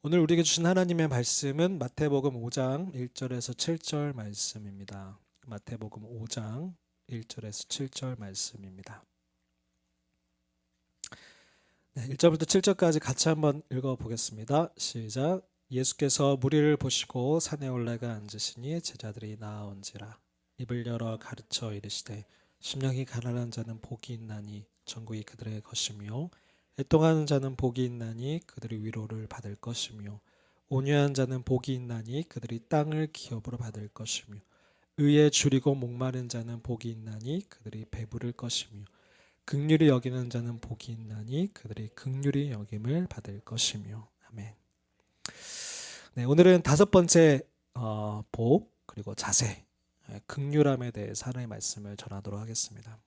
오늘 우리에게 주신 하나님의 말씀은 마태복음 5장 1절에서 7절 말씀입니다. 마태복음 5장 1절에서 7절 말씀입니다. 네, 1절부터 7절까지 같이 한번 읽어보겠습니다. 시작. 예수께서 무리를 보시고 산에 올라가 앉으시니 제자들이 나아온지라. 입을 열어 가르쳐 이르시되 심령이 가난한 자는 복이 있나니 천국이 그들의 것이며 애통하는 자는 복이 있나니 그들이 위로를 받을 것이며 온유한 자는 복이 있나니 그들이 땅을 기업으로 받을 것이며 의에 줄이고 목마른 자는 복이 있나니 그들이 배부를 것이며 긍휼히 여기는 자는 복이 있나니 그들이 긍휼히 여김을 받을 것이며. 아멘. 네, 오늘은 다섯 번째 복 그리고 자세, 긍휼함에 대해서 하나님의 말씀을 전하도록 하겠습니다.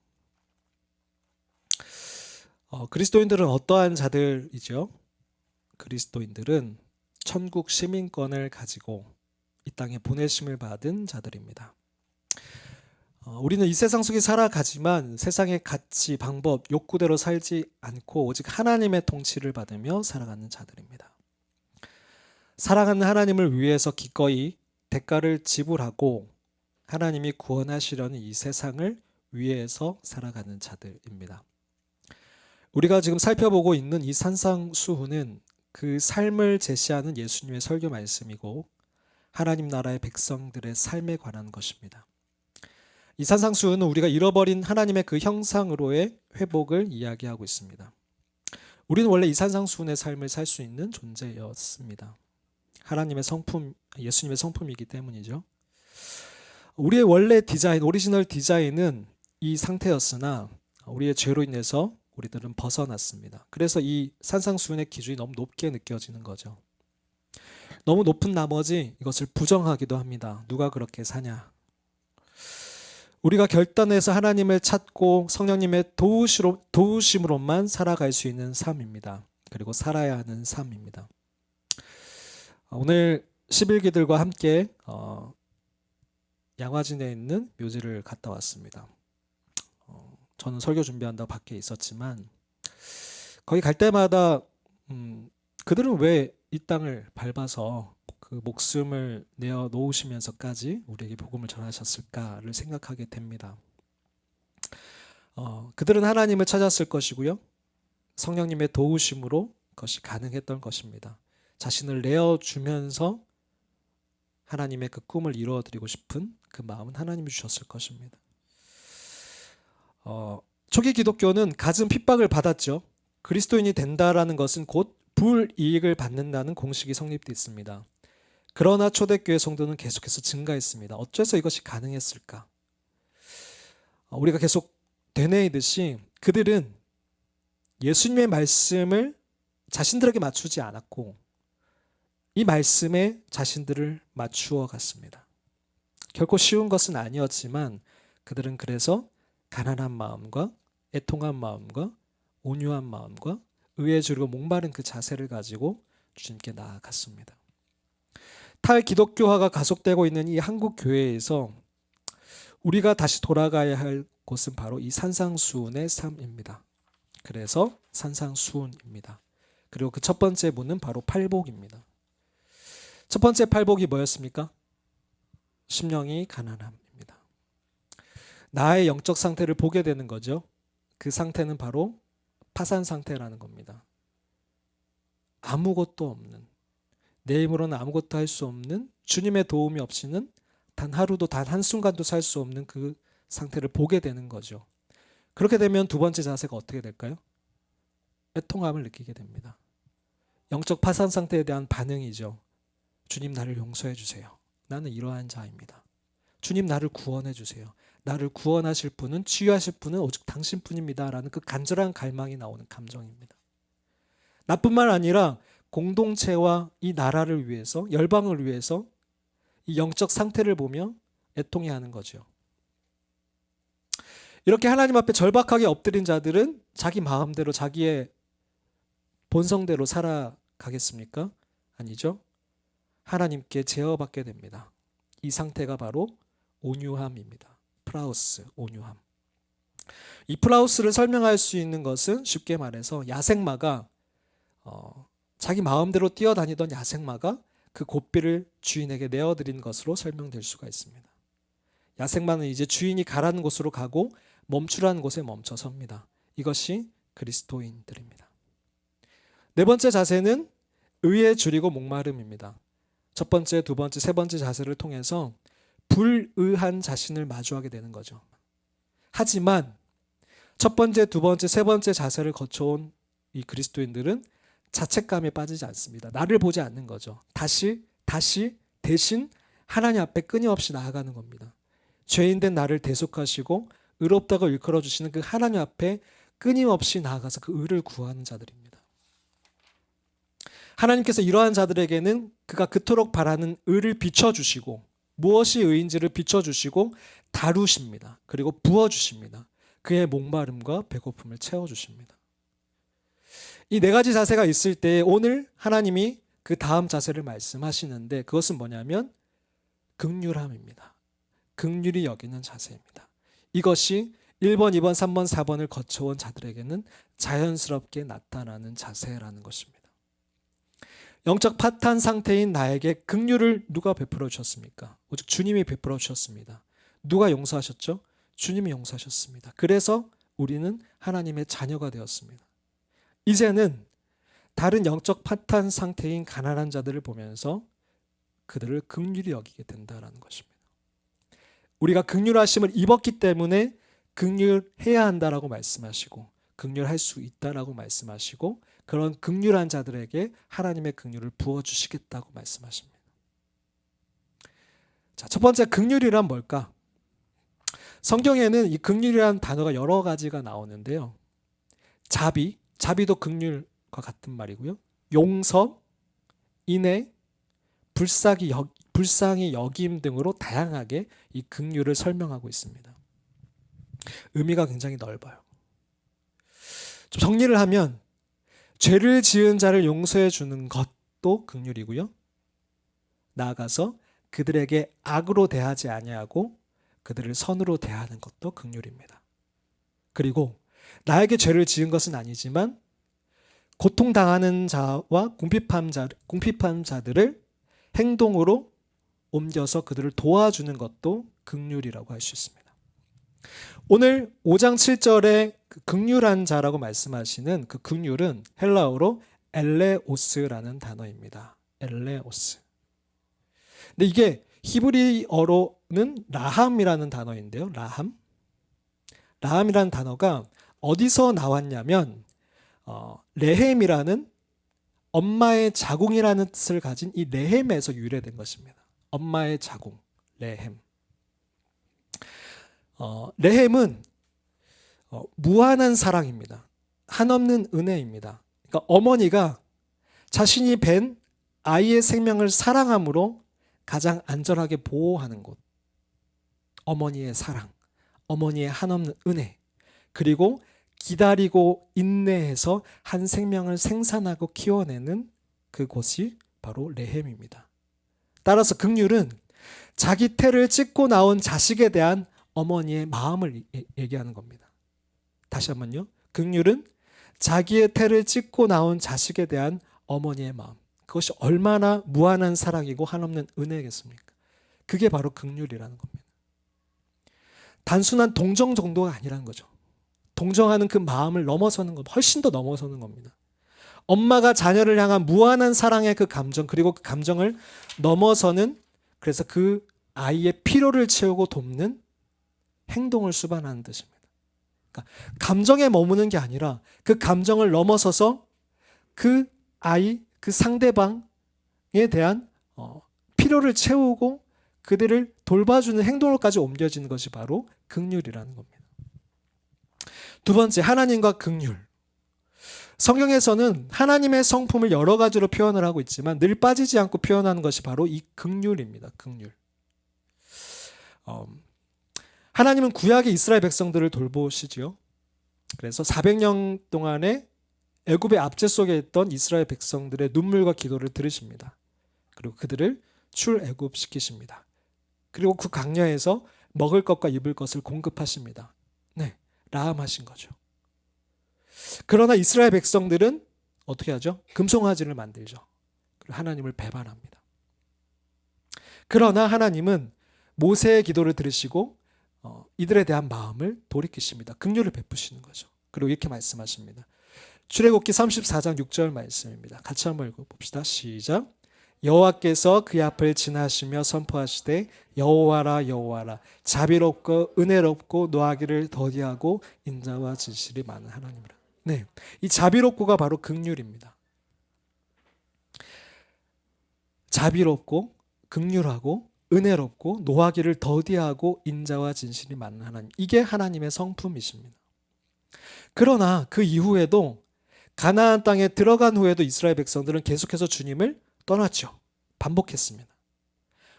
그리스도인들은 어떠한 자들이죠? 그리스도인들은 천국 시민권을 가지고 이 땅에 보내심을 받은 자들입니다. 우리는 이 세상 속에 살아가지만 세상의 가치, 방법, 욕구대로 살지 않고 오직 하나님의 통치를 받으며 살아가는 자들입니다. 사랑하는 하나님을 위해서 기꺼이 대가를 지불하고 하나님이 구원하시려는 이 세상을 위해서 살아가는 자들입니다. 우리가 지금 살펴보고 있는 이 산상수훈은 그 삶을 제시하는 예수님의 설교 말씀이고 하나님 나라의 백성들의 삶에 관한 것입니다. 이 산상수훈은 우리가 잃어버린 하나님의 그 형상으로의 회복을 이야기하고 있습니다. 우리는 원래 이 산상수훈의 삶을 살 수 있는 존재였습니다. 하나님의 성품, 예수님의 성품이기 때문이죠. 우리의 원래 디자인, 오리지널 디자인은 이 상태였으나 우리의 죄로 인해서 우리들은 벗어났습니다. 그래서 이 산상수훈의 기준이 너무 높게 느껴지는 거죠. 너무 높은 나머지 이것을 부정하기도 합니다. 누가 그렇게 사냐? 우리가 결단해서 하나님을 찾고 성령님의 도우심으로만 살아갈 수 있는 삶입니다. 그리고 살아야 하는 삶입니다. 오늘 11기들과 함께 양화진에 있는 묘지를 갔다 왔습니다. 저는 설교 준비한다고 밖에 있었지만 거기 갈 때마다 그들은 왜 이 땅을 밟아서 그 목숨을 내어 놓으시면서까지 우리에게 복음을 전하셨을까를 생각하게 됩니다. 그들은 하나님을 찾았을 것이고요. 성령님의 도우심으로 그것이 가능했던 것입니다. 자신을 내어주면서 하나님의 그 꿈을 이루어드리고 싶은 그 마음은 하나님이 주셨을 것입니다. 초기 기독교는 갖은 핍박을 받았죠. 그리스도인이 된다라는 것은 곧 불이익을 받는다는 공식이 성립됐습니다. 그러나 초대교회 성도는 계속해서 증가했습니다. 어째서 이것이 가능했을까? 우리가 계속 되뇌이듯이 그들은 예수님의 말씀을 자신들에게 맞추지 않았고 이 말씀에 자신들을 맞추어 갔습니다. 결코 쉬운 것은 아니었지만 그들은 그래서 가난한 마음과 애통한 마음과 온유한 마음과 의에 줄이고 목마른 그 자세를 가지고 주님께 나아갔습니다. 탈기독교화가 가속되고 있는 이 한국 교회에서 우리가 다시 돌아가야 할 곳은 바로 이 산상수훈의 삶입니다. 그래서 산상수훈입니다. 그리고 그 첫 번째 문은 바로 팔복입니다. 첫 번째 팔복이 뭐였습니까? 심령이 가난함입니다. 나의 영적 상태를 보게 되는 거죠. 그 상태는 바로 파산 상태라는 겁니다. 아무것도 없는, 내 힘으로는 아무것도 할 수 없는, 주님의 도움이 없이는 단 하루도 단 한순간도 살 수 없는 그 상태를 보게 되는 거죠. 그렇게 되면 두 번째 자세가 어떻게 될까요? 애통함을 느끼게 됩니다. 영적 파산 상태에 대한 반응이죠. 주님 나를 용서해 주세요. 나는 이러한 자입니다. 주님 나를 구원해 주세요. 나를 구원하실 분은, 치유하실 분은 오직 당신뿐입니다. 라는 그 간절한 갈망이 나오는 감정입니다. 나뿐만 아니라 공동체와 이 나라를 위해서, 열방을 위해서 이 영적 상태를 보며 애통해 하는 거죠. 이렇게 하나님 앞에 절박하게 엎드린 자들은 자기 마음대로 자기의 본성대로 살아가겠습니까? 아니죠. 하나님께 제어받게 됩니다. 이 상태가 바로 온유함입니다. 프라우스, 온유함. 이 프라우스를 설명할 수 있는 것은 쉽게 말해서 야생마가 자기 마음대로 뛰어다니던 야생마가 그 고삐를 주인에게 내어드린 것으로 설명될 수가 있습니다. 야생마는 이제 주인이 가라는 곳으로 가고 멈추라는 곳에 멈춰섭니다. 이것이 그리스도인들입니다. 네 번째 자세는 의에 줄이고 목마름입니다. 첫 번째, 두 번째, 세 번째 자세를 통해서 불의한 자신을 마주하게 되는 거죠. 하지만 첫 번째, 두 번째, 세 번째 자세를 거쳐온 이 그리스도인들은 자책감에 빠지지 않습니다. 나를 보지 않는 거죠. 다시 대신 하나님 앞에 끊임없이 나아가는 겁니다. 죄인된 나를 대속하시고 의롭다고 일컬어 주시는 그 하나님 앞에 끊임없이 나아가서 그 의를 구하는 자들입니다. 하나님께서 이러한 자들에게는 그가 그토록 바라는 의를 비춰주시고 무엇이 의인지를 비춰주시고 다루십니다. 그리고 부어주십니다. 그의 목마름과 배고픔을 채워주십니다. 이 네 가지 자세가 있을 때 오늘 하나님이 그 다음 자세를 말씀하시는데 그것은 뭐냐면 긍휼함입니다. 긍휼히 여기는 자세입니다. 이것이 1번, 2번, 3번, 4번을 거쳐온 자들에게는 자연스럽게 나타나는 자세라는 것입니다. 영적 파탄 상태인 나에게 긍휼을 누가 베풀어 주셨습니까? 오직 주님이 베풀어 주셨습니다. 누가 용서하셨죠? 주님이 용서하셨습니다. 그래서 우리는 하나님의 자녀가 되었습니다. 이제는 다른 영적 파탄 상태인 가난한 자들을 보면서 그들을 긍휼히 여기게 된다는 것입니다. 우리가 긍휼하심을 입었기 때문에 긍휼해야 한다라고 말씀하시고 긍휼할 수 있다라고 말씀하시고 그런 긍휼한 자들에게 하나님의 긍휼을 부어주시겠다고 말씀하십니다. 자, 첫 번째 긍휼이란 뭘까? 성경에는 이 긍휼이라는 단어가 여러 가지가 나오는데요. 자비도 긍휼과 같은 말이고요. 용서, 인애, 불쌍히 여김 등으로 다양하게 이 긍휼을 설명하고 있습니다. 의미가 굉장히 넓어요. 좀 정리를 하면 죄를 지은 자를 용서해 주는 것도 긍휼이고요. 나아가서 그들에게 악으로 대하지 아니하고 그들을 선으로 대하는 것도 긍휼입니다. 그리고 나에게 죄를 지은 것은 아니지만 고통당하는 자와 궁핍한 자들을 행동으로 옮겨서 그들을 도와주는 것도 긍휼이라고 할 수 있습니다. 오늘 5장 7절에 그 긍휼한 자라고 말씀하시는 그 긍휼은 헬라어로 엘레오스라는 단어입니다. 엘레오스. 근데 이게 히브리어로는 라함이라는 단어인데요. 라함이라는 단어가 어디서 나왔냐면 레헴이라는 엄마의 자궁이라는 뜻을 가진 이 레헴에서 유래된 것입니다. 엄마의 자궁, 레헴. 레헴은 무한한 사랑입니다. 한없는 은혜입니다. 그러니까 어머니가 자신이 뵌 아이의 생명을 사랑함으로 가장 안전하게 보호하는 곳. 어머니의 사랑, 어머니의 한없는 은혜, 그리고 기다리고 인내해서 한 생명을 생산하고 키워내는 그곳이 바로 레헴입니다. 따라서 긍휼은 자기 태를 찢고 나온 자식에 대한 어머니의 마음을 얘기하는 겁니다. 다시 한번요. 긍휼은 자기의 태를 찢고 나온 자식에 대한 어머니의 마음. 그것이 얼마나 무한한 사랑이고 한없는 은혜겠습니까? 그게 바로 긍휼이라는 겁니다. 단순한 동정 정도가 아니라는 거죠. 동정하는 그 마음을 넘어서는 것, 훨씬 더 넘어서는 겁니다. 엄마가 자녀를 향한 무한한 사랑의 그 감정, 그리고 그 감정을 넘어서는, 그래서 그 아이의 필요를 채우고 돕는 행동을 수반하는 뜻입니다. 그러니까 감정에 머무는 게 아니라 그 감정을 넘어서서 그 아이, 그 상대방에 대한 필요를 채우고 그들을 돌봐주는 행동으로까지 옮겨지는 것이 바로 긍휼이라는 겁니다. 두 번째, 하나님과 긍휼. 성경에서는 하나님의 성품을 여러 가지로 표현을 하고 있지만 늘 빠지지 않고 표현하는 것이 바로 이 긍휼입니다. 긍휼. 하나님은 구약의 이스라엘 백성들을 돌보시지요. 그래서 400년 동안에 애굽의 압제 속에 있던 이스라엘 백성들의 눈물과 기도를 들으십니다. 그리고 그들을 출애굽시키십니다. 그리고 그 광야에서 먹을 것과 입을 것을 공급하십니다. 네, 라함하신 거죠. 그러나 이스라엘 백성들은 어떻게 하죠? 금송아지를 만들죠. 그리고 하나님을 배반합니다. 그러나 하나님은 모세의 기도를 들으시고 이들에 대한 마음을 돌이키십니다. 긍휼을 베푸시는 거죠. 그리고 이렇게 말씀하십니다. 출애굽기 34장 6절 말씀입니다. 같이 한번 읽어봅시다. 시작. 여호와께서 그의 앞을 지나시며 선포하시되 여호와라 여호와라 자비롭고 은혜롭고 노하기를 더디하고 인자와 진실이 많은 하나님이라. 네, 이 자비롭고가 바로 긍휼입니다. 자비롭고 긍휼하고 은혜롭고 노하기를 더디하고 인자와 진실이 많은 하나님, 이게 하나님의 성품이십니다. 그러나 그 이후에도 가나안 땅에 들어간 후에도 이스라엘 백성들은 계속해서 주님을 떠났죠. 반복했습니다.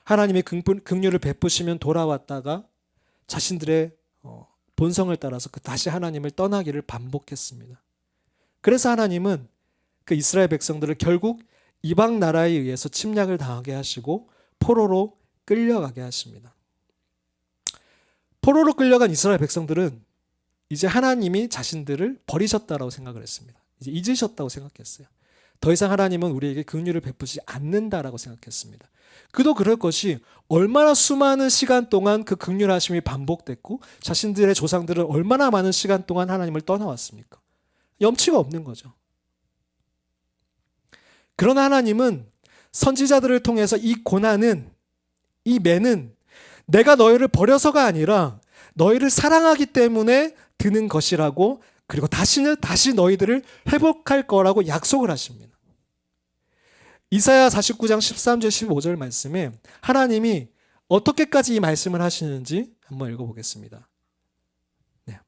하나님이 긍휼을 베푸시면 돌아왔다가 자신들의 본성을 따라서 다시 하나님을 떠나기를 반복했습니다. 그래서 하나님은 그 이스라엘 백성들을 결국 이방 나라에 의해서 침략을 당하게 하시고 포로로 끌려가게 하십니다. 포로로 끌려간 이스라엘 백성들은 이제 하나님이 자신들을 버리셨다라고 생각을 했습니다. 이제 잊으셨다고 생각했어요. 더 이상 하나님은 우리에게 긍휼을 베푸지 않는다라고 생각했습니다. 그도 그럴 것이 얼마나 수많은 시간 동안 그 긍휼하심이 반복됐고 자신들의 조상들은 얼마나 많은 시간 동안 하나님을 떠나왔습니까? 염치가 없는 거죠. 그러나 하나님은 선지자들을 통해서 이 고난은, 이 매는 내가 너희를 버려서가 아니라 너희를 사랑하기 때문에 드는 것이라고, 그리고 다시 너희들을 회복할 거라고 약속을 하십니다. 이사야 49장 13절 15절 말씀에 하나님이 어떻게까지 이 말씀을 하시는지 한번 읽어보겠습니다. 네.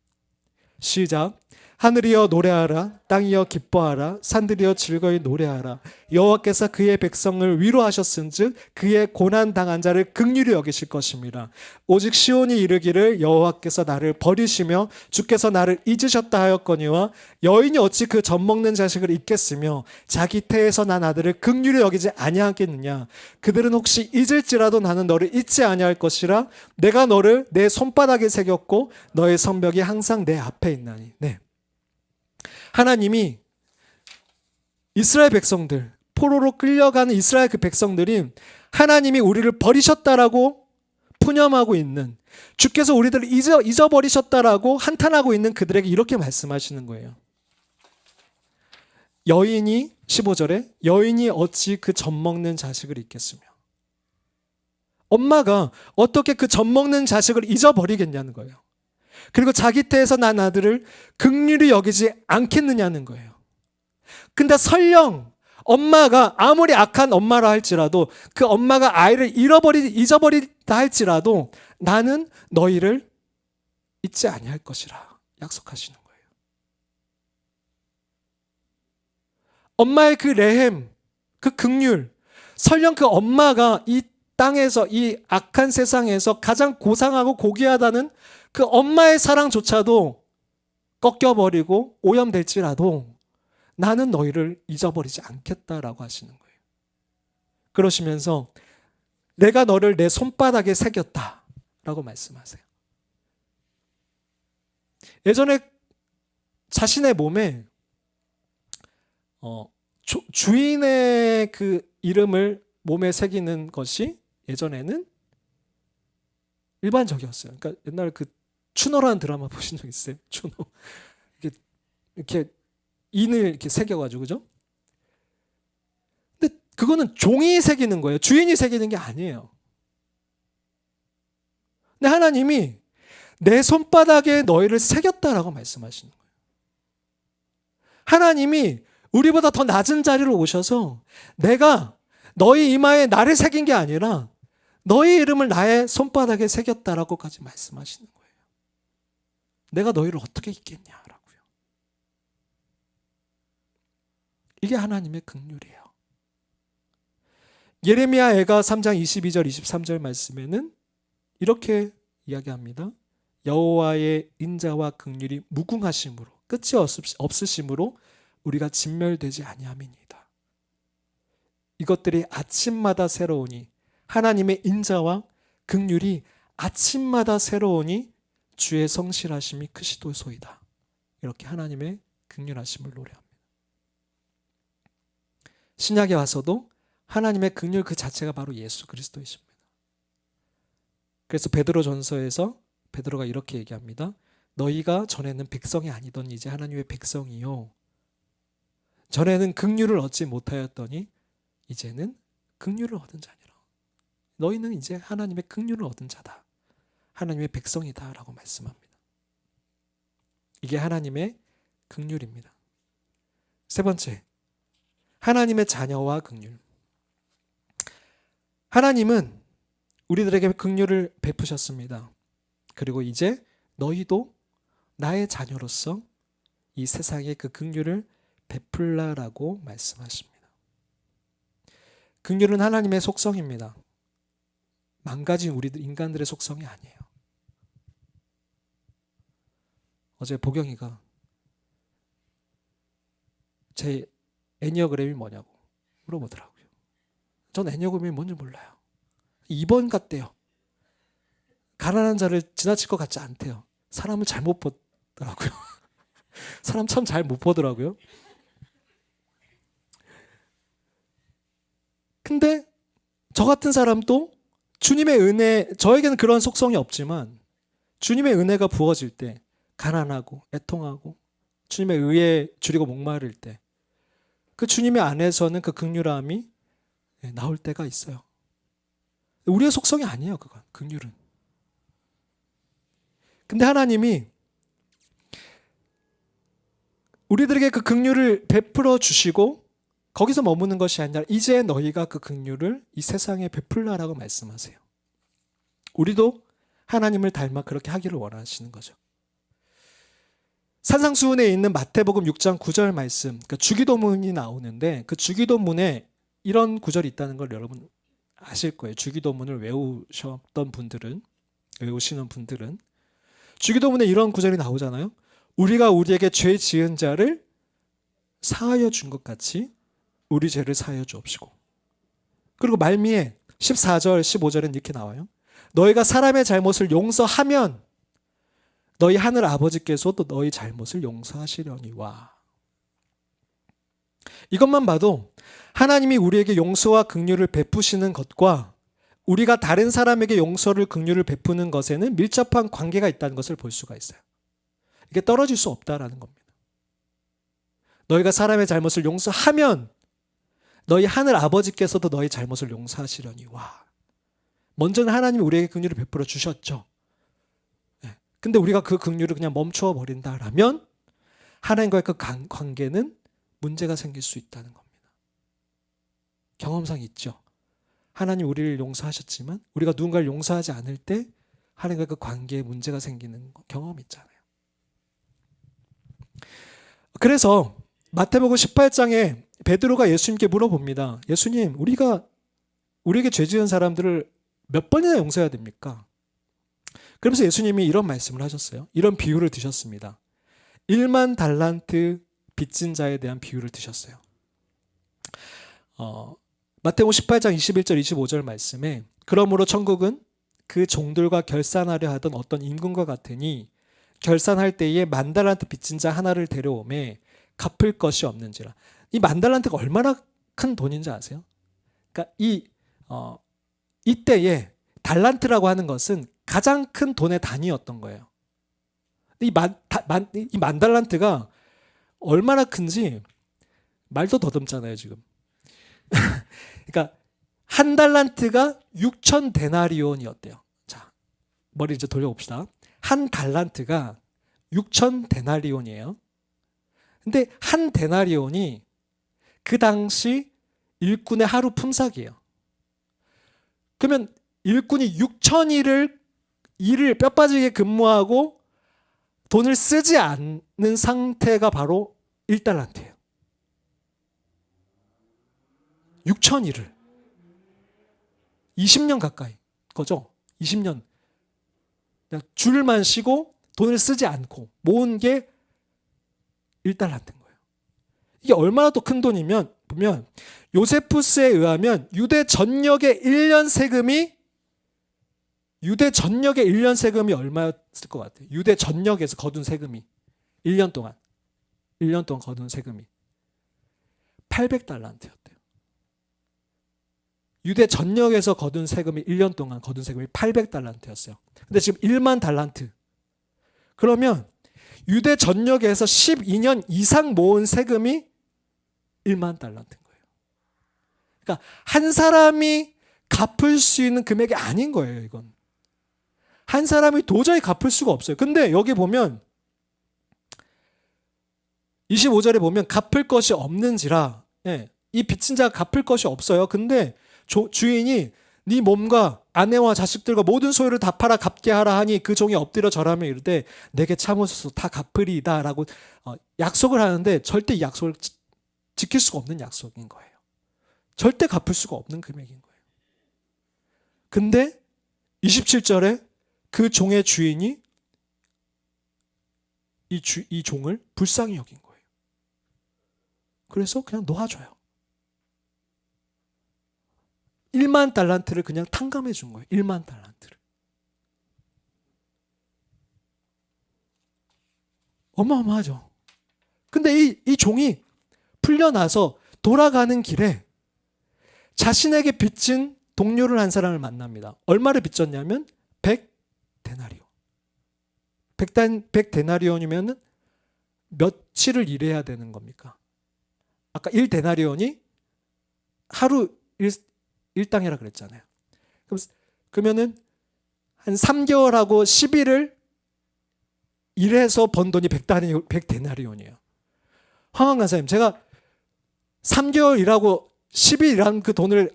시작. 하늘이여 노래하라, 땅이여 기뻐하라, 산들이여 즐거이 노래하라. 여호와께서 그의 백성을 위로하셨은즉 그의 고난 당한 자를 긍휼히 여기실 것입니다. 오직 시온이 이르기를 여호와께서 나를 버리시며 주께서 나를 잊으셨다 하였거니와 여인이 어찌 그 젖먹는 자식을 잊겠으며 자기 태에서 난 아들을 긍휼히 여기지 아니하겠느냐. 그들은 혹시 잊을지라도 나는 너를 잊지 아니할 것이라. 내가 너를 내 손바닥에 새겼고 너의 성벽이 항상 내 앞에 있나니. 네. 하나님이 이스라엘 백성들, 포로로 끌려가는 이스라엘 그 백성들이 하나님이 우리를 버리셨다라고 푸념하고 있는, 주께서 우리들을 잊어버리셨다라고 한탄하고 있는 그들에게 이렇게 말씀하시는 거예요. 여인이 15절에 여인이 어찌 그 젖먹는 자식을 잊겠으며, 엄마가 어떻게 그 젖먹는 자식을 잊어버리겠냐는 거예요. 그리고 자기 태에서 난 아들을 긍휼히 여기지 않겠느냐는 거예요. 근데 설령 엄마가 아무리 악한 엄마라 할지라도, 그 엄마가 아이를 잊어버리다 할지라도 나는 너희를 잊지 아니할 것이라 약속하시는 거예요. 엄마의 그 레헴, 그 긍휼, 설령 그 엄마가 이 땅에서, 이 악한 세상에서 가장 고상하고 고귀하다는 그 엄마의 사랑조차도 꺾여버리고 오염될지라도 나는 너희를 잊어버리지 않겠다라고 하시는 거예요. 그러시면서 내가 너를 내 손바닥에 새겼다라고 말씀하세요. 예전에 자신의 몸에 주인의 그 이름을 몸에 새기는 것이 예전에는 일반적이었어요. 그러니까 옛날 그 추노라는 드라마 보신 적 있어요? 추노. 이렇게 인을 이렇게 새겨가지고, 그죠? 근데 그거는 종이 새기는 거예요. 주인이 새기는 게 아니에요. 근데 하나님이 내 손바닥에 너희를 새겼다라고 말씀하시는 거예요. 하나님이 우리보다 더 낮은 자리로 오셔서 내가 너희 이마에 나를 새긴 게 아니라 너희 이름을 나의 손바닥에 새겼다라고까지 말씀하시는 거예요. 내가 너희를 어떻게 잊겠냐라고요. 이게 하나님의 긍휼이에요. 예레미야 애가 3장 22절 23절 말씀에는 이렇게 이야기합니다. 여호와의 인자와 긍휼이 무궁하심으로 끝이 없으심으로 우리가 진멸되지 아니함이니이다. 이것들이 아침마다 새로우니, 하나님의 인자와 긍휼이 아침마다 새로우니 주의 성실하심이 크시도소이다. 이렇게 하나님의 긍휼하심을 노래합니다. 신약에 와서도 하나님의 긍휼 그 자체가 바로 예수 그리스도이십니다. 그래서 베드로전서에서 베드로가 이렇게 얘기합니다. 너희가 전에는 백성이 아니던 이제 하나님의 백성이요. 전에는 긍휼을 얻지 못하였더니 이제는 긍휼을 얻은 자니라. 너희는 이제 하나님의 긍휼을 얻은 자다. 하나님의 백성이다 라고 말씀합니다. 이게 하나님의 긍휼입니다. 세 번째, 하나님의 자녀와 긍휼. 하나님은 우리들에게 긍휼을 베푸셨습니다. 그리고 이제 너희도 나의 자녀로서 이 세상에 그 긍휼을 베풀라라고 말씀하십니다. 긍휼은 하나님의 속성입니다. 망가진 우리들 인간들의 속성이 아니에요. 어제 보경이가 제 애니어그램이 뭐냐고 물어보더라고요. 전 애니어그램이 뭔지 몰라요. 2번 같대요. 가난한 자를 지나칠 것 같지 않대요. 사람을 잘못 보더라고요. 사람 참 잘 못 보더라고요. 근데 저 같은 사람도 주님의 은혜, 저에게는 그런 속성이 없지만 주님의 은혜가 부어질 때 가난하고 애통하고 주님의 의에 줄이고 목마를 때 그 주님의 안에서는 그 긍휼함이 나올 때가 있어요. 우리의 속성이 아니에요, 그건. 긍휼은. 근데 하나님이 우리들에게 그 긍휼을 베풀어 주시고 거기서 머무는 것이 아니라 이제 너희가 그 긍휼을 이 세상에 베풀라라고 말씀하세요. 우리도 하나님을 닮아 그렇게 하기를 원하시는 거죠. 산상수훈에 있는 마태복음 6장 9절 말씀, 그러니까 주기도문이 나오는데 그 주기도문에 이런 구절이 있다는 걸 여러분 아실 거예요. 주기도문을 외우시는 분들은 주기도문에 이런 구절이 나오잖아요. 우리가 우리에게 죄 지은 자를 사하여 준 것 같이 우리 죄를 사하여 주옵시고. 그리고 말미에 14절 15절은 이렇게 나와요. 너희가 사람의 잘못을 용서하면 너희 하늘 아버지께서도 너희 잘못을 용서하시려니와. 이것만 봐도 하나님이 우리에게 용서와 긍휼을 베푸시는 것과 우리가 다른 사람에게 용서를 긍휼을 베푸는 것에는 밀접한 관계가 있다는 것을 볼 수가 있어요. 이게 떨어질 수 없다라는 겁니다. 너희가 사람의 잘못을 용서하면 너희 하늘 아버지께서도 너희 잘못을 용서하시려니와. 먼저는 하나님이 우리에게 긍휼을 베풀어 주셨죠. 근데 우리가 그 긍휼을 그냥 멈추어 버린다라면 하나님과의 그 관계는 문제가 생길 수 있다는 겁니다. 경험상 있죠. 하나님 우리를 용서하셨지만 우리가 누군가를 용서하지 않을 때 하나님과 그 관계에 문제가 생기는 경험이 있잖아요. 그래서 마태복음 18장에 베드로가 예수님께 물어봅니다. 예수님, 우리에게 죄 지은 사람들을 몇 번이나 용서해야 됩니까? 그러면서 예수님이 이런 말씀을 하셨어요. 이런 비유를 드셨습니다. 1만 달란트 빚진 자에 대한 비유를 드셨어요. 마태복음 18장 21절 25절 말씀에 그러므로 천국은 그 종들과 결산하려 하던 어떤 임금과 같으니 결산할 때에 10,000달란트 빚진 자 하나를 데려오매 갚을 것이 없는지라. 이 10,000달란트가 얼마나 큰 돈인지 아세요? 그러니까 이때에 달란트라고 하는 것은 가장 큰 돈의 단위였던 거예요. 이 10,000달란트가 얼마나 큰지 말도 더듬잖아요, 지금. 그러니까 한 달란트가 6,000데나리온이었대요. 자, 머리 이제 돌려봅시다. 한 달란트가 6,000데나리온이에요. 근데 한 데나리온이 그 당시 일꾼의 하루 품삯이에요. 그러면 일꾼이 6,000일을 일을 뼈 빠지게 근무하고 돈을 쓰지 않는 상태가 바로 1달란트예요. 6,000일을 20년 가까이 거죠. 20년 그냥 줄만 쉬고 돈을 쓰지 않고 모은 게 1달란트인 거예요. 이게 얼마나 또 큰 돈이면 보면 요세푸스에 의하면 유대 전역의 1년 세금이 얼마였을 것 같아요? 유대 전역에서 거둔 세금이 1년 동안 거둔 세금이 800달란트였대요. 유대 전역에서 거둔 세금이 1년 동안 거둔 세금이 800달란트였어요. 근데 지금 1만 달란트. 그러면 유대 전역에서 12년 이상 모은 세금이 1만 달란트인 거예요. 그러니까 한 사람이 갚을 수 있는 금액이 아닌 거예요, 이건. 한 사람이 도저히 갚을 수가 없어요. 근데 여기 보면 25절에 보면 갚을 것이 없는지라, 예, 이 빚진 자가 갚을 것이 없어요. 근데 주인이 네 몸과 아내와 자식들과 모든 소유를 다 팔아 갚게 하라 하니 그 종이 엎드려 절하며 이르되 내게 참으소서 다 갚으리이다 라고 약속을 하는데 절대 이 약속을 지킬 수가 없는 약속인 거예요. 절대 갚을 수가 없는 금액인 거예요. 근데 27절에 그 종의 주인이 이 종을 불쌍히 여긴 거예요. 그래서 그냥 놓아줘요. 1만 달란트를 그냥 탕감해 준 거예요. 1만 달란트를. 어마어마하죠. 근데 이 종이 풀려나서 돌아가는 길에 자신에게 빚진 동료를 한 사람을 만납니다. 얼마를 빚졌냐면 100데나리온. 100데나리온이면 며칠을 일해야 되는 겁니까? 아까 1데나리온이 하루 일당이라 그랬잖아요. 그러면은 한 3개월하고 10일을 일해서 번 돈이 100데나리온이에요. 황한 간사님, 제가 3개월 일하고 10일 일한 그 돈을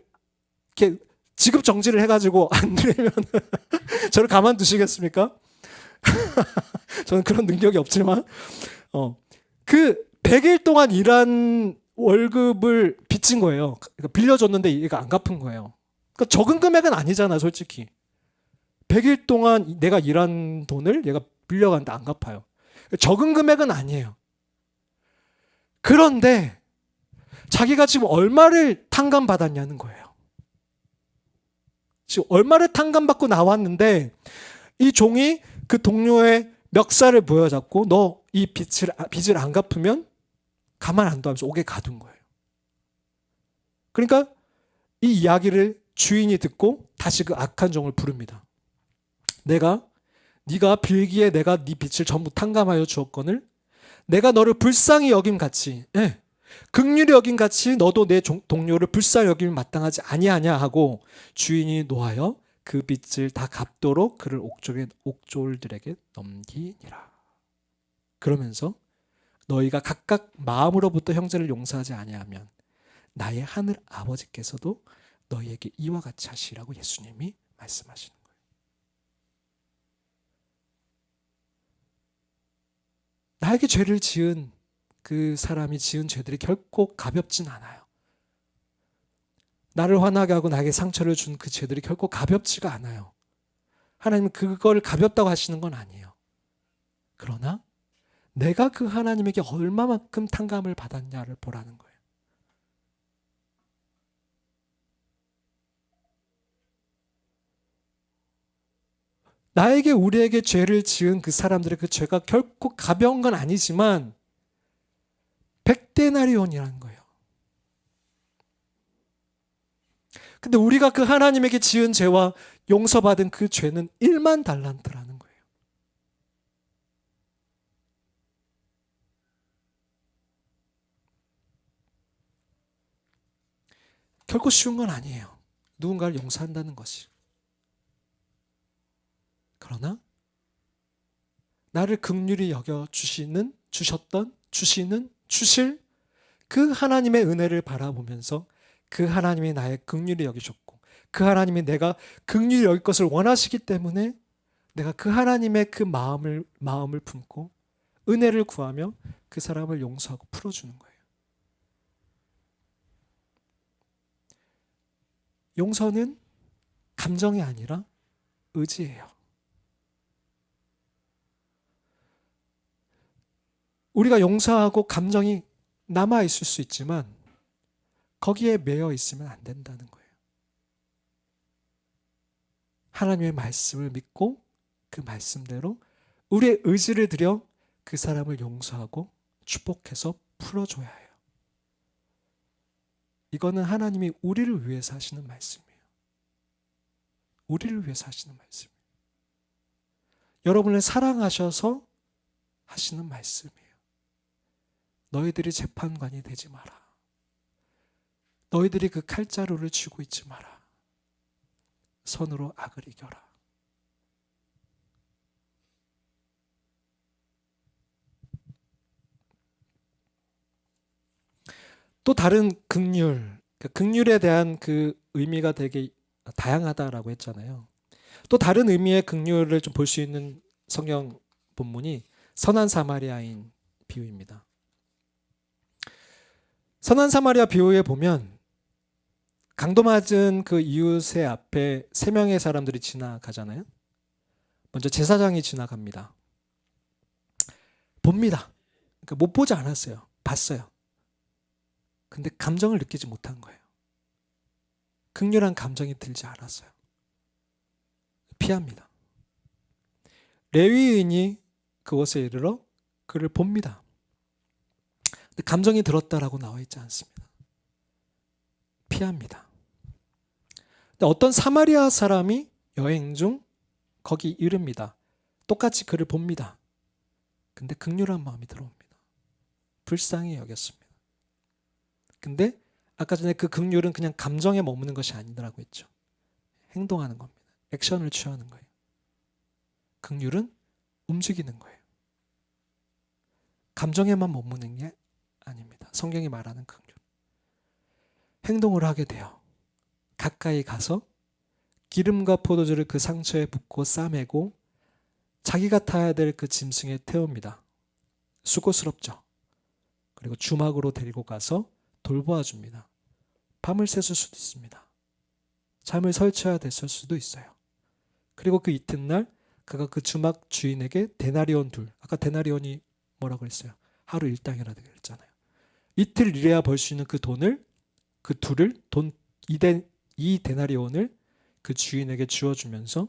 이렇게 지급 정지를 해가지고 안 내면 저를 가만두시겠습니까? 저는 그런 능력이 없지만 그 100일 동안 일한 월급을 빚진 거예요. 그러니까 빌려줬는데 얘가 안 갚은 거예요. 그러니까 적은 금액은 아니잖아, 솔직히. 100일 동안 내가 일한 돈을 얘가 빌려갔는데 안 갚아요. 적은 금액은 아니에요. 그런데 자기가 지금 얼마를 탕감받았냐는 거예요. 지금 얼마를 탕감받고 나왔는데 이 종이 그 동료의 멱살을 부여잡고 너 이 빚을 안 갚으면 가만 안 둬하면서 옥에 가둔 거예요. 그러니까 이 이야기를 주인이 듣고 다시 그 악한 종을 부릅니다. 네가 빌기에 내가 네 빚을 전부 탕감하여 주었거늘 내가 너를 불쌍히 여김같이, 예, 긍휼히 여김같이 너도 내 동료를 불쌍히 여김이 마땅하지 아니하냐 하고 주인이 노하여 그 빚을 다 갚도록 그를 옥졸들에게 넘기니라. 그러면서 너희가 각각 마음으로부터 형제를 용서하지 아니하면 나의 하늘 아버지께서도 너희에게 이와 같이 하시라고 예수님이 말씀하시는 거예요. 나에게 죄를 지은 그 사람이 지은 죄들이 결코 가볍진 않아요. 나를 화나게 하고 나에게 상처를 준 그 죄들이 결코 가볍지가 않아요. 하나님은 그걸 가볍다고 하시는 건 아니에요. 그러나 내가 그 하나님에게 얼마만큼 탕감을 받았냐를 보라는 거예요. 나에게 우리에게 죄를 지은 그 사람들의 그 죄가 결코 가벼운 건 아니지만 100데나리온이라는 거예요. 근데 우리가 그 하나님에게 지은 죄와 용서받은 그 죄는 1만 달란트라는 거예요. 결코 쉬운 건 아니에요. 누군가를 용서한다는 것이. 그러나 나를 긍휼히 여겨 주시는 주실 그 하나님의 은혜를 바라보면서 그 하나님이 나의 긍휼히 여기셨고 그 하나님이 내가 긍휼히 여길 것을 원하시기 때문에 내가 그 하나님의 그 마음을 품고 은혜를 구하며 그 사람을 용서하고 풀어주는 거예요. 용서는 감정이 아니라 의지예요. 우리가 용서하고 감정이 남아있을 수 있지만 거기에 매여 있으면 안 된다는 거예요. 하나님의 말씀을 믿고 그 말씀대로 우리의 의지를 들여 그 사람을 용서하고 축복해서 풀어줘야 해요. 이거는 하나님이 우리를 위해서 하시는 말씀이에요. 우리를 위해서 하시는 말씀이에요. 여러분을 사랑하셔서 하시는 말씀이에요. 너희들이 재판관이 되지 마라. 너희들이 그 칼자루를 쥐고 있지 마라. 선으로 악을 이겨라. 또 다른 긍휼, 긍휼에 대한 그 의미가 되게 다양하다라고 했잖아요. 또 다른 의미의 긍휼을 좀 볼 수 있는 성경 본문이 선한 사마리아인 비유입니다. 선한 사마리아 비유에 보면 강도 맞은 그 이웃의 앞에 3명의 사람들이 지나가잖아요. 먼저 제사장이 지나갑니다. 봅니다. 그러니까 못 보지 않았어요. 봤어요. 근데 감정을 느끼지 못한 거예요. 긍휼한 감정이 들지 않았어요. 피합니다. 레위인이 그곳에 이르러 그를 봅니다. 근데 감정이 들었다라고 나와 있지 않습니다. 피합니다. 근데 어떤 사마리아 사람이 여행 중 거기 이릅니다. 똑같이 그를 봅니다. 근데 긍휼한 마음이 들어옵니다. 불쌍히 여겼습니다. 근데 아까 전에 그 긍휼은 그냥 감정에 머무는 것이 아니라고 했죠. 행동하는 겁니다. 액션을 취하는 거예요. 긍휼은 움직이는 거예요. 감정에만 머무는 게 아닙니다. 성경이 말하는 긍휼. 행동을 하게 돼요. 가까이 가서 기름과 포도주를 그 상처에 붓고 싸매고 자기가 타야 될 그 짐승에 태웁니다. 수고스럽죠. 그리고 주막으로 데리고 가서 돌보아 줍니다. 밤을 새을 수도 있습니다. 잠을 설쳐야 됐을 수도 있어요. 그리고 그 이튿날 그가 그 주막 주인에게 데나리온 둘, 아까 데나리온이 뭐라고 했어요? 하루 일당이라고 그랬잖아요. 이틀 일해야 벌 수 있는 그 돈을, 그 둘을, 이 데나리온을 그 주인에게 주어주면서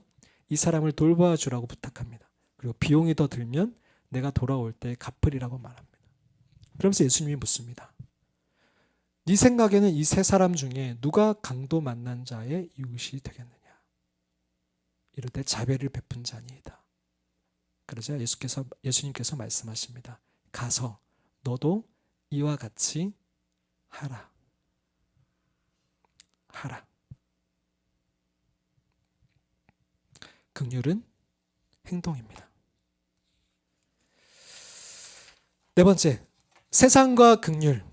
이 사람을 돌보아 주라고 부탁합니다. 그리고 비용이 더 들면 내가 돌아올 때 갚으리라고 말합니다. 그러면서 예수님이 묻습니다. 네 생각에는 이 3사람 중에 누가 강도 만난 자의 이웃이 되겠느냐? 이럴 때 자비를 베푼 자니이다. 그러자 예수님께서 말씀하십니다. 가서 너도 이와 같이 하라. 하라. 긍휼은 행동입니다. 4번째, 세상과 긍휼.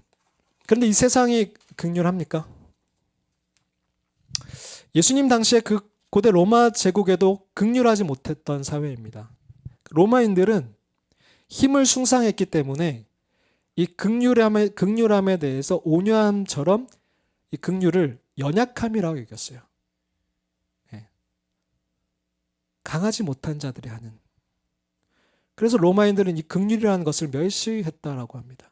그런데 이 세상이 긍휼합니까? 예수님 당시에 그 고대 로마 제국에도 긍휼하지 못했던 사회입니다. 로마인들은 힘을 숭상했기 때문에 이 긍휼함에 대해서 온유함처럼 이 긍휼을 연약함이라고 여겼어요. 네. 강하지 못한 자들이 하는. 그래서 로마인들은 이 긍휼이라는 것을 멸시했다라고 합니다.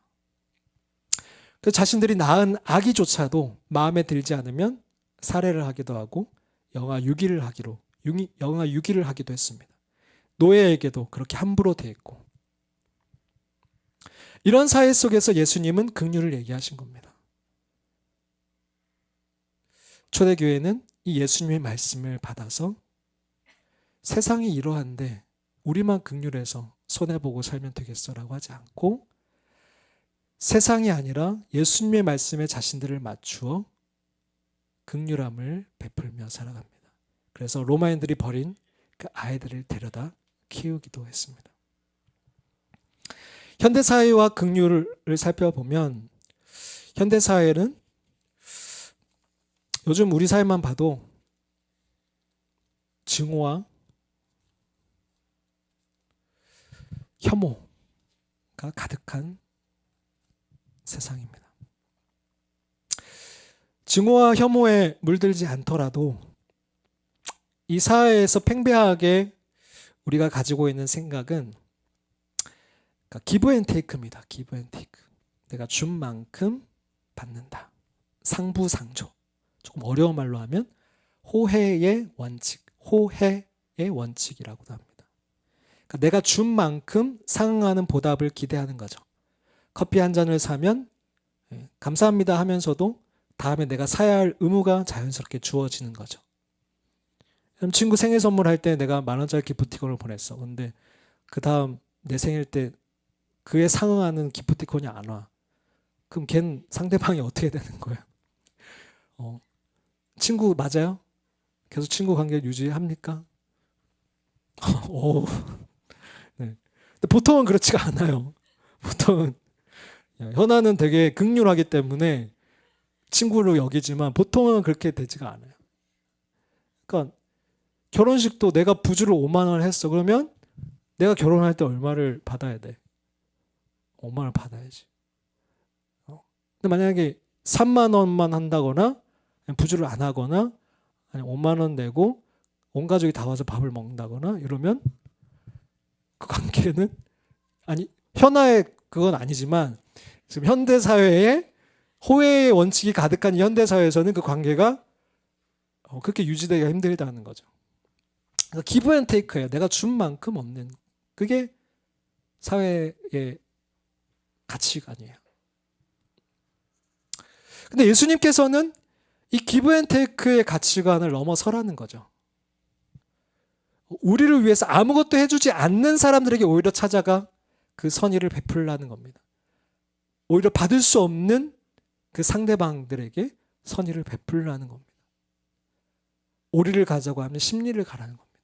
그래서 자신들이 낳은 아기조차도 마음에 들지 않으면 살해를 하기도 하고 영아 유기를 하기도 했습니다. 노예에게도 그렇게 함부로 대했고. 이런 사회 속에서 예수님은 긍휼을 얘기하신 겁니다. 초대교회는 이 예수님의 말씀을 받아서 세상이 이러한데 우리만 긍휼해서 손해보고 살면 되겠어라고 하지 않고 세상이 아니라 예수님의 말씀에 자신들을 맞추어 긍휼함을 베풀며 살아갑니다. 그래서 로마인들이 버린 그 아이들을 데려다 키우기도 했습니다. 현대사회와 긍휼을 살펴보면 현대사회는 요즘 우리 사회만 봐도 증오와 혐오가 가득한 세상입니다. 증오와 혐오에 물들지 않더라도 이 사회에서 팽배하게 우리가 가지고 있는 생각은 기브 앤 테이크입니다. 기브 앤 테이크. 내가 준 만큼 받는다. 상부상조. 조금 어려운 말로 하면 호혜의 원칙. 호혜의 원칙이라고도 합니다. 그러니까 내가 준 만큼 상응하는 보답을 기대하는 거죠. 커피 한 잔을 사면 감사합니다 하면서도 다음에 내가 사야 할 의무가 자연스럽게 주어지는 거죠. 그럼 친구 생일 선물할 때 내가 10,000원짜리 기프티콘을 보냈어. 근데 그 다음 내 생일 때 그에 상응하는 기프티콘이 안 와. 그럼 걔는 상대방이 어떻게 되는 거예요? 친구 맞아요? 계속 친구 관계를 유지합니까? 오. 네. 근데 보통은 그렇지가 않아요. 보통은 현아는 되게 극률하기 때문에 친구로 여기지만 보통은 그렇게 되지가 않아요. 그러니까 결혼식도 내가 부주를 5만 원을 했어. 그러면 내가 결혼할 때 얼마를 받아야 돼? 5만 원을 받아야지. 근데 만약에 3만 원만 한다거나 부주를 안 하거나 아니 5만 원 내고 온 가족이 다 와서 밥을 먹는다거나 이러면 그 관계는 아니 현아의 그건 아니지만 지금 현대 사회에 호혜의 원칙이 가득한 이 현대 사회에서는 그 관계가 그렇게 유지되기가 힘들다는 거죠. 그러니까 기브 앤 테이크예요. 내가 준 만큼 얻는 그게 사회의 가치관이에요. 근데 예수님께서는 이 기브 앤 테이크의 가치관을 넘어서라는 거죠. 우리를 위해서 아무것도 해주지 않는 사람들에게 오히려 찾아가 그 선의를 베풀라는 겁니다. 오히려 받을 수 없는 그 상대방들에게 선의를 베풀라는 겁니다. 오리를 가자고 하면 십리를 가라는 겁니다.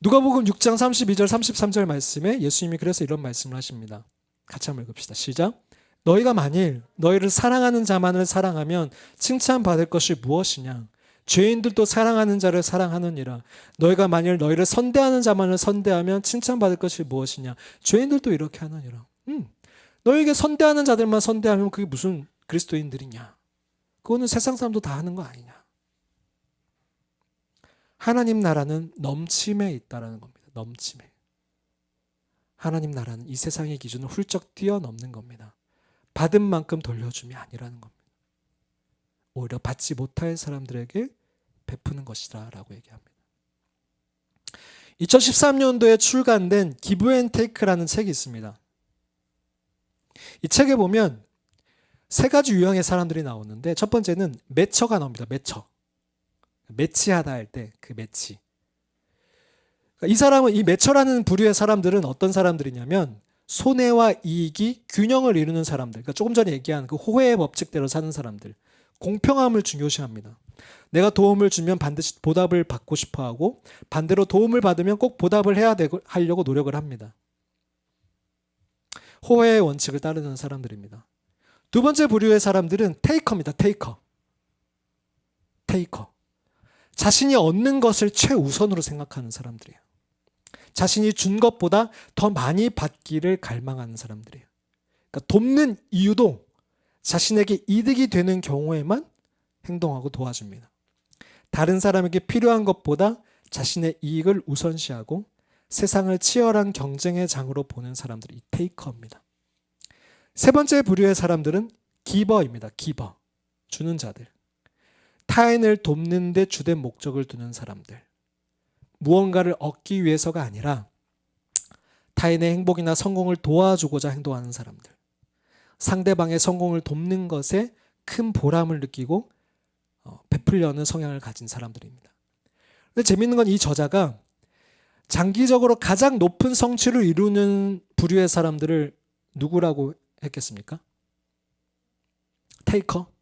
누가복음 6장 32절 33절 말씀에 예수님이 그래서 이런 말씀을 하십니다. 같이 한번 읽읍시다. 시작. 너희가 만일 너희를 사랑하는 자만을 사랑하면 칭찬받을 것이 무엇이냐? 죄인들도 사랑하는 자를 사랑하느니라. 너희가 만일 너희를 선대하는 자만을 선대하면 칭찬받을 것이 무엇이냐? 죄인들도 이렇게 하느니라. 너희에게 선대하는 자들만 선대하면 그게 무슨 그리스도인들이냐? 그거는 세상 사람도 다 하는 거 아니냐? 하나님 나라는 넘침에 있다라는 겁니다. 넘침에. 하나님 나라는 이 세상의 기준을 훌쩍 뛰어넘는 겁니다. 받은 만큼 돌려줌이 아니라는 겁니다. 오히려 받지 못할 사람들에게 베푸는 것이다 라고 얘기합니다. 2013년도에 출간된 기브 앤 테이크라는 책이 있습니다. 이 책에 보면 세 가지 유형의 사람들이 나오는데 첫 번째는 매처가 나옵니다. 매처. 매치하다 할 때 그 매치. 이 사람은 이 매처라는 부류의 사람들은 어떤 사람들이냐면 손해와 이익이 균형을 이루는 사람들. 그러니까 조금 전에 얘기한 그 호혜의 법칙대로 사는 사람들. 공평함을 중요시합니다. 내가 도움을 주면 반드시 보답을 받고 싶어하고 반대로 도움을 받으면 꼭 보답을 하려고 노력을 합니다. 호혜의 원칙을 따르는 사람들입니다. 두 번째 부류의 사람들은 테이커입니다. 테이커. 자신이 얻는 것을 최우선으로 생각하는 사람들이에요. 자신이 준 것보다 더 많이 받기를 갈망하는 사람들이에요. 그러니까 돕는 이유도 자신에게 이득이 되는 경우에만 행동하고 도와줍니다. 다른 사람에게 필요한 것보다 자신의 이익을 우선시하고 세상을 치열한 경쟁의 장으로 보는 사람들이 테이커입니다. 세 번째 부류의 사람들은 기버입니다. 기버. 주는 자들. 타인을 돕는 데 주된 목적을 두는 사람들. 무언가를 얻기 위해서가 아니라 타인의 행복이나 성공을 도와주고자 행동하는 사람들. 상대방의 성공을 돕는 것에 큰 보람을 느끼고 베풀려는 성향을 가진 사람들입니다. 근데 재밌는 건 이 저자가 장기적으로 가장 높은 성취를 이루는 부류의 사람들을 누구라고 했겠습니까? 테이커?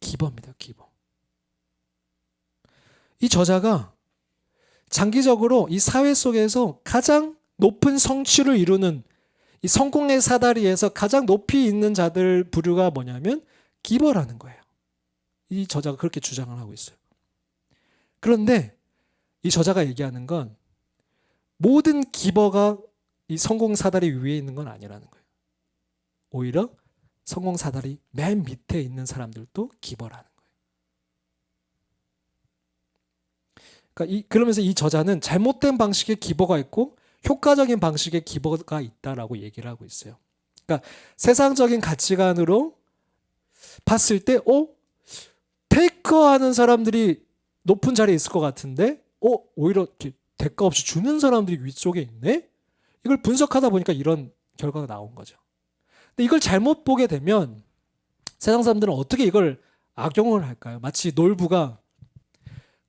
기버입니다. 기버. 이 저자가 장기적으로 이 사회 속에서 가장 높은 성취를 이루는 이 성공의 사다리에서 가장 높이 있는 자들 부류가 뭐냐면 기버라는 거예요. 이 저자가 그렇게 주장을 하고 있어요. 그런데 이 저자가 얘기하는 건 모든 기버가 이 성공 사다리 위에 있는 건 아니라는 거예요. 오히려 성공 사다리 맨 밑에 있는 사람들도 기버라는 거예요. 그러니까 그러면서 이 저자는 잘못된 방식의 기버가 있고 효과적인 방식의 기버가 있다라고 얘기를 하고 있어요. 그러니까 세상적인 가치관으로 봤을 때 테이크하는 사람들이 높은 자리에 있을 것 같은데 오히려 대가 없이 주는 사람들이 위쪽에 있네? 이걸 분석하다 보니까 이런 결과가 나온 거죠. 근데 이걸 잘못 보게 되면 세상 사람들은 어떻게 이걸 악용을 할까요? 마치 놀부가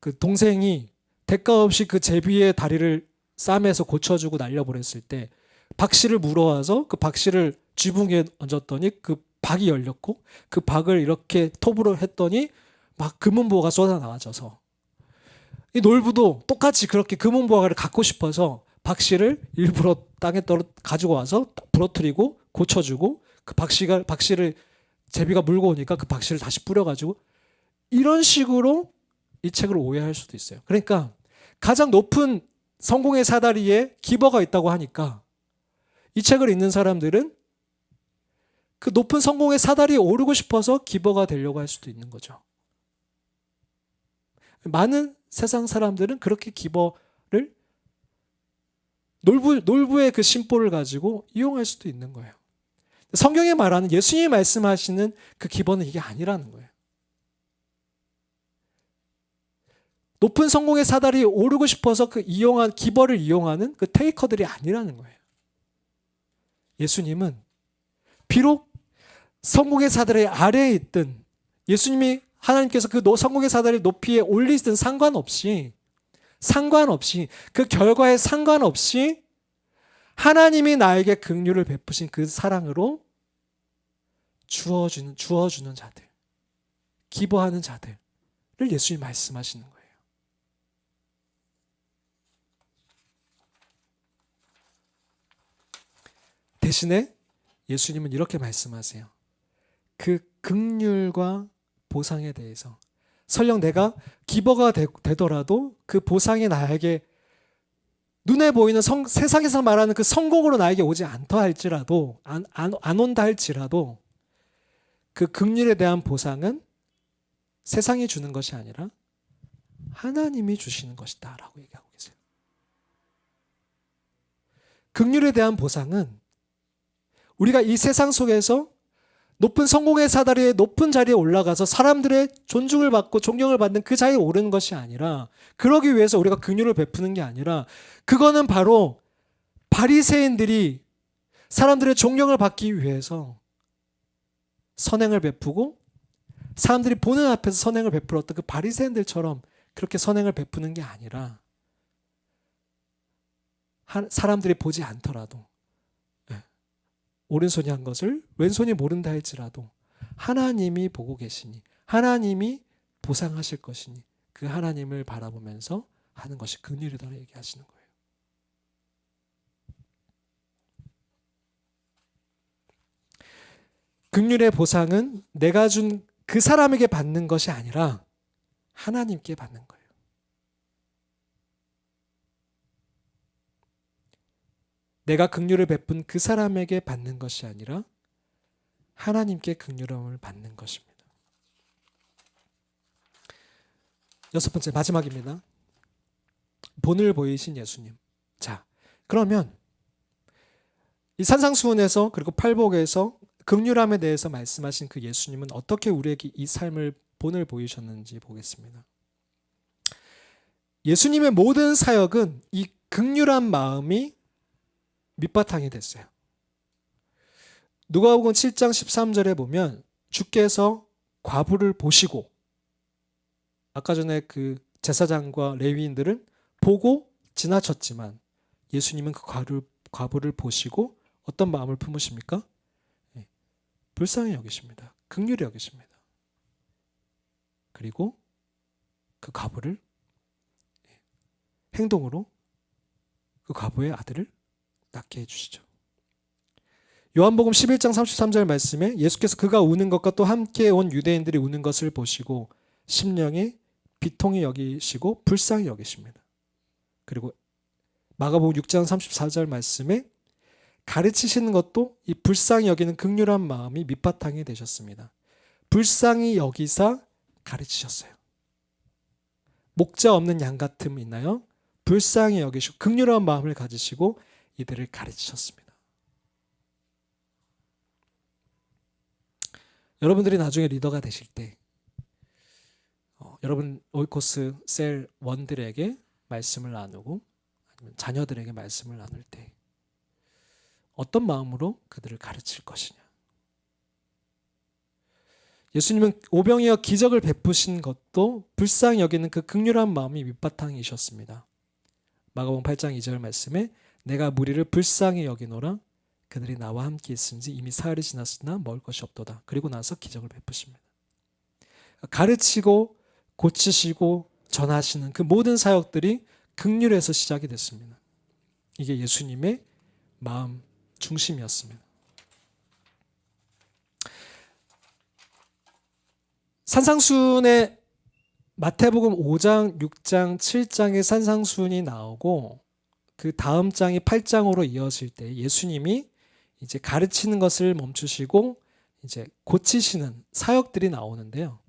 그 동생이 대가 없이 그 제비의 다리를 쌈에서 고쳐주고 날려보냈을 때 박씨를 물어와서 그 박씨를 쥐붕에 얹었더니 그 박이 열렸고 그 박을 이렇게 톱으로 했더니 막 금은보화가 쏟아나와져서 이 놀부도 똑같이 그렇게 금은보화를 갖고 싶어서 박씨를 일부러 땅에 가지고 와서 부러뜨리고 고쳐주고 그 박씨를 제비가 물고 오니까 그 박씨를 다시 뿌려가지고 이런 식으로 이 책을 오해할 수도 있어요. 그러니까 가장 높은 성공의 사다리에 기버가 있다고 하니까 이 책을 읽는 사람들은 그 높은 성공의 사다리에 오르고 싶어서 기버가 되려고 할 수도 있는 거죠. 많은 세상 사람들은 그렇게 기버를 놀부의 그 심보를 가지고 이용할 수도 있는 거예요. 성경에 말하는 예수님이 말씀하시는 그 기버는 이게 아니라는 거예요. 높은 성공의 사다리에 오르고 싶어서 그 기버를 이용하는 그 테이커들이 아니라는 거예요. 예수님은 비록 성공의 사다리 아래에 있든 예수님이 하나님께서 그 성공의 사다리 높이에 올리든 상관없이 그 결과에 상관없이 하나님이 나에게 긍휼을 베푸신 그 사랑으로 주어주는 자들, 기뻐하는 자들을 예수님이 말씀하시는 거예요. 대신에 예수님은 이렇게 말씀하세요. 그 긍휼과 보상에 대해서 설령 내가 기버가 되더라도 그 보상이 나에게 눈에 보이는 세상에서 말하는 그 성공으로 나에게 오지 않다 할지라도 안 온다 할지라도 그 긍휼에 대한 보상은 세상이 주는 것이 아니라 하나님이 주시는 것이다 라고 얘기하고 계세요. 긍휼에 대한 보상은 우리가 이 세상 속에서 높은 성공의 사다리에 높은 자리에 올라가서 사람들의 존중을 받고 존경을 받는 그 자리에 오르는 것이 아니라 그러기 위해서 우리가 긍휼을 베푸는 게 아니라 그거는 바로 바리새인들이 사람들의 존경을 받기 위해서 선행을 베푸고 사람들이 보는 앞에서 선행을 베풀었던 그 바리새인들처럼 그렇게 선행을 베푸는 게 아니라 사람들이 보지 않더라도 오른손이 한 것을 왼손이 모른다 할지라도 하나님이 보고 계시니 하나님이 보상하실 것이니 그 하나님을 바라보면서 하는 것이 긍휼이다 얘기하시는 거예요. 긍휼의 보상은 내가 준 그 사람에게 받는 것이 아니라 하나님께 받는 거예요. 내가 긍휼을 베푼 그 사람에게 받는 것이 아니라 하나님께 긍휼함을 받는 것입니다. 6번째 마지막입니다. 본을 보이신 예수님. 자, 그러면 이 산상수훈에서 그리고 팔복에서 긍휼함에 대해서 말씀하신 그 예수님은 어떻게 우리에게 이 삶을 본을 보이셨는지 보겠습니다. 예수님의 모든 사역은 이 긍휼한 마음이 밑바탕이 됐어요. 누가복음 7장 13절에 보면 주께서 과부를 보시고 아까 전에 그 제사장과 레위인들은 보고 지나쳤지만 예수님은 그 과부를 보시고 어떤 마음을 품으십니까? 불쌍히 여기십니다. 긍휼히 여기십니다. 그리고 그 과부를 행동으로 그 과부의 아들을 낳게 해주시죠. 요한복음 11장 33절 말씀에 예수께서 그가 우는 것과 또 함께 온 유대인들이 우는 것을 보시고 심령에 비통히 여기시고 불쌍히 여기십니다. 그리고 마가복음 6장 34절 말씀에 가르치시는 것도 이 불쌍히 여기는 긍휼한 마음이 밑바탕이 되셨습니다. 불쌍히 여기사 가르치셨어요. 목자 없는 양 같음 있나요? 불쌍히 여기시고 긍휼한 마음을 가지시고 이들을 가르치셨습니다. 여러분들이 나중에 리더가 되실 때 여러분 오이코스 셀 원들에게 말씀을 나누고 아니면 자녀들에게 말씀을 나눌 때 어떤 마음으로 그들을 가르칠 것이냐. 예수님은 오병이어 기적을 베푸신 것도 불쌍히 여기는 그 긍휼한 마음이 밑바탕이셨습니다. 마가복음 8장 2절 말씀에 내가 무리를 불쌍히 여기노라 그들이 나와 함께 있은지 이미 사흘이 지났으나 먹을 것이 없도다. 그리고 나서 기적을 베푸십니다. 가르치고 고치시고 전하시는 그 모든 사역들이 긍휼에서 시작이 됐습니다. 이게 예수님의 마음 중심이었습니다. 산상수훈의 마태복음 5장, 6장, 7장의 산상수훈이 나오고 그 다음 장이 8장으로 이어질 때 예수님이 이제 가르치는 것을 멈추시고 이제 고치시는 사역들이 나오는데요.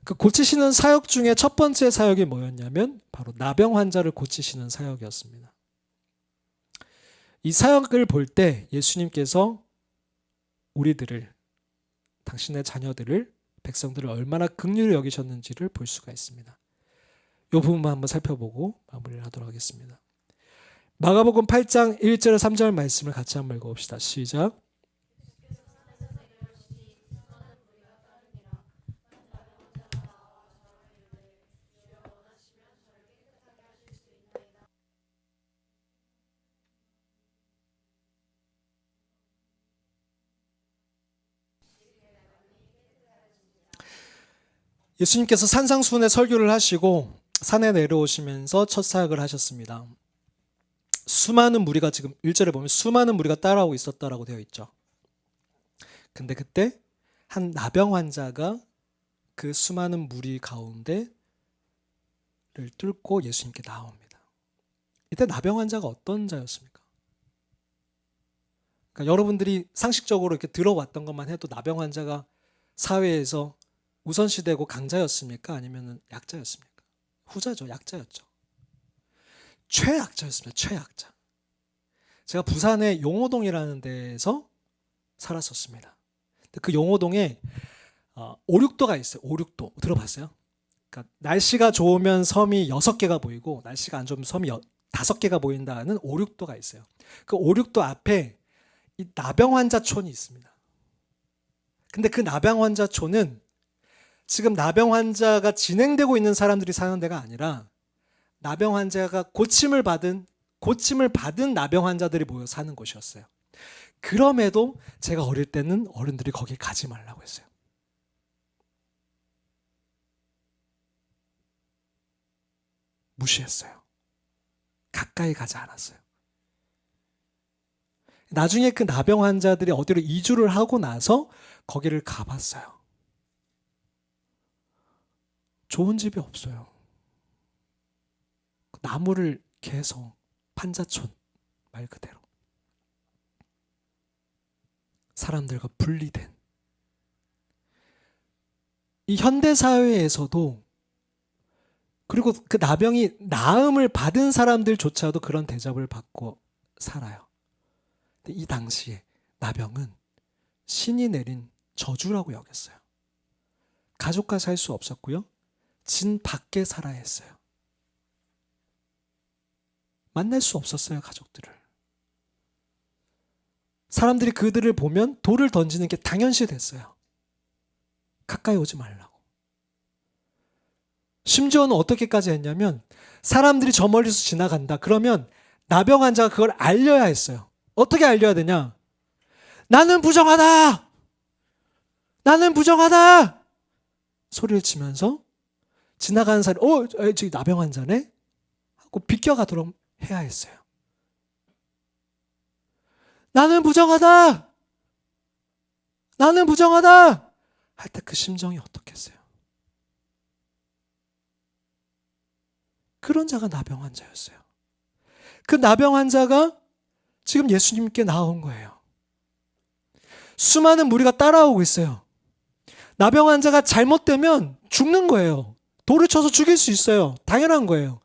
그 고치시는 사역 중에 첫 번째 사역이 뭐였냐면 바로 나병 환자를 고치시는 사역이었습니다. 이 사역을 볼 때 예수님께서 우리들을, 당신의 자녀들을, 백성들을 얼마나 긍휼히 여기셨는지를 볼 수가 있습니다. 이 부분만 한번 살펴보고 마무리를 하도록 하겠습니다. 마가복음 8장 1절 3절 말씀을 같이 한번 읽어봅시다. 시작. 예수님께서 산상수훈의 설교를 하시고 산에 내려오시면서 첫 사역을 하셨습니다. 수많은 무리가, 지금 1절에 보면 수많은 무리가 따라오고 있었다라고 되어 있죠. 근데 그때 한 나병 환자가 그 수많은 무리 가운데를 뚫고 예수님께 나옵니다. 이때 나병 환자가 어떤 자였습니까? 그러니까 여러분들이 상식적으로 이렇게 들어왔던 것만 해도 나병 환자가 사회에서 우선시되고 강자였습니까? 아니면 약자였습니까? 후자죠. 약자였죠. 최약자였습니다. 최약자. 제가 부산의 용호동이라는 데에서 살았었습니다. 그 용호동에 5, 6도가 있어요. 5, 6도. 들어봤어요? 그러니까 날씨가 좋으면 섬이 6개가 보이고 날씨가 안 좋으면 섬이 5개가 보인다는 5, 6도가 있어요. 그 5, 6도 앞에 이 나병 환자촌이 있습니다. 근데 그 나병 환자촌은 지금 나병 환자가 진행되고 있는 사람들이 사는 데가 아니라 나병 환자가 고침을 받은 나병 환자들이 모여 사는 곳이었어요. 그럼에도 제가 어릴 때는 어른들이 거기 가지 말라고 했어요. 무시했어요. 가까이 가지 않았어요. 나중에 그 나병 환자들이 어디로 이주를 하고 나서 거기를 가봤어요. 좋은 집이 없어요. 나무를 캐서 판자촌 말 그대로 사람들과 분리된, 이 현대사회에서도, 그리고 그 나병이 나음을 받은 사람들조차도 그런 대접을 받고 살아요. 근데 이 당시에 나병은 신이 내린 저주라고 여겼어요. 가족과 살 수 없었고요. 진 밖에 살아야 했어요. 만날 수 없었어요, 가족들을. 사람들이 그들을 보면 돌을 던지는 게 당연시 됐어요. 가까이 오지 말라고. 심지어는 어떻게까지 했냐면 사람들이 저 멀리서 지나간다. 그러면 나병 환자가 그걸 알려야 했어요. 어떻게 알려야 되냐? 나는 부정하다! 나는 부정하다! 소리를 치면서 지나가는 사람이 저기 나병 환자네? 하고 비껴가도록 해야 했어요. 나는 부정하다! 나는 부정하다! 할 때 그 심정이 어떻겠어요? 그런 자가 나병 환자였어요. 그 나병 환자가 지금 예수님께 나온 거예요. 수많은 무리가 따라오고 있어요. 나병 환자가 잘못되면 죽는 거예요. 돌을 쳐서 죽일 수 있어요. 당연한 거예요.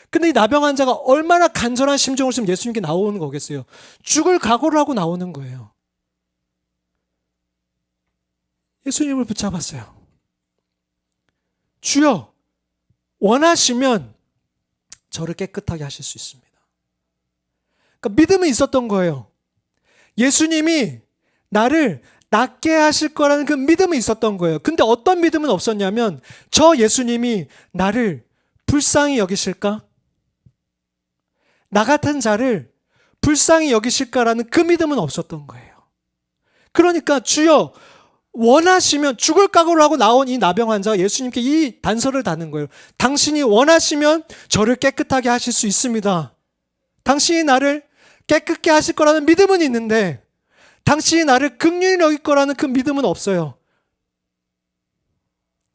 근데 이 나병 환자가 얼마나 간절한 심정을 지금 예수님께 나오는 거겠어요. 죽을 각오를 하고 나오는 거예요. 예수님을 붙잡았어요. 주여, 원하시면 저를 깨끗하게 하실 수 있습니다. 그러니까 믿음은 있었던 거예요. 예수님이 나를 낫게 하실 거라는 그 믿음이 있었던 거예요. 근데 어떤 믿음은 없었냐면 저 예수님이 나를 불쌍히 여기실까? 나 같은 자를 불쌍히 여기실까라는 그 믿음은 없었던 거예요. 그러니까 주여 원하시면 죽을 각오를 하고 나온 이 나병 환자가 예수님께 이 단서를 다는 거예요. 당신이 원하시면 저를 깨끗하게 하실 수 있습니다. 당신이 나를 깨끗게 하실 거라는 믿음은 있는데 당신이 나를 긍휼히 여길 거라는 그 믿음은 없어요.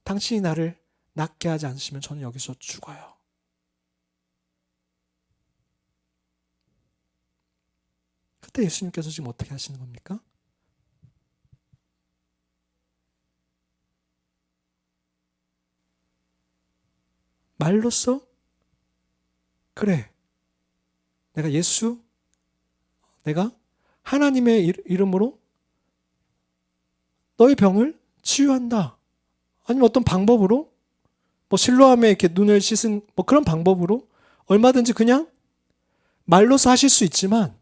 당신이 나를 낫게 하지 않으시면 저는 여기서 죽어요. 그때 예수님께서 지금 어떻게 하시는 겁니까? 말로써 그래, 내가 하나님의 이름으로 너의 병을 치유한다. 아니면 어떤 방법으로 뭐 실로암에 이렇게 눈을 씻은 뭐 그런 방법으로 얼마든지 그냥 말로서 하실 수 있지만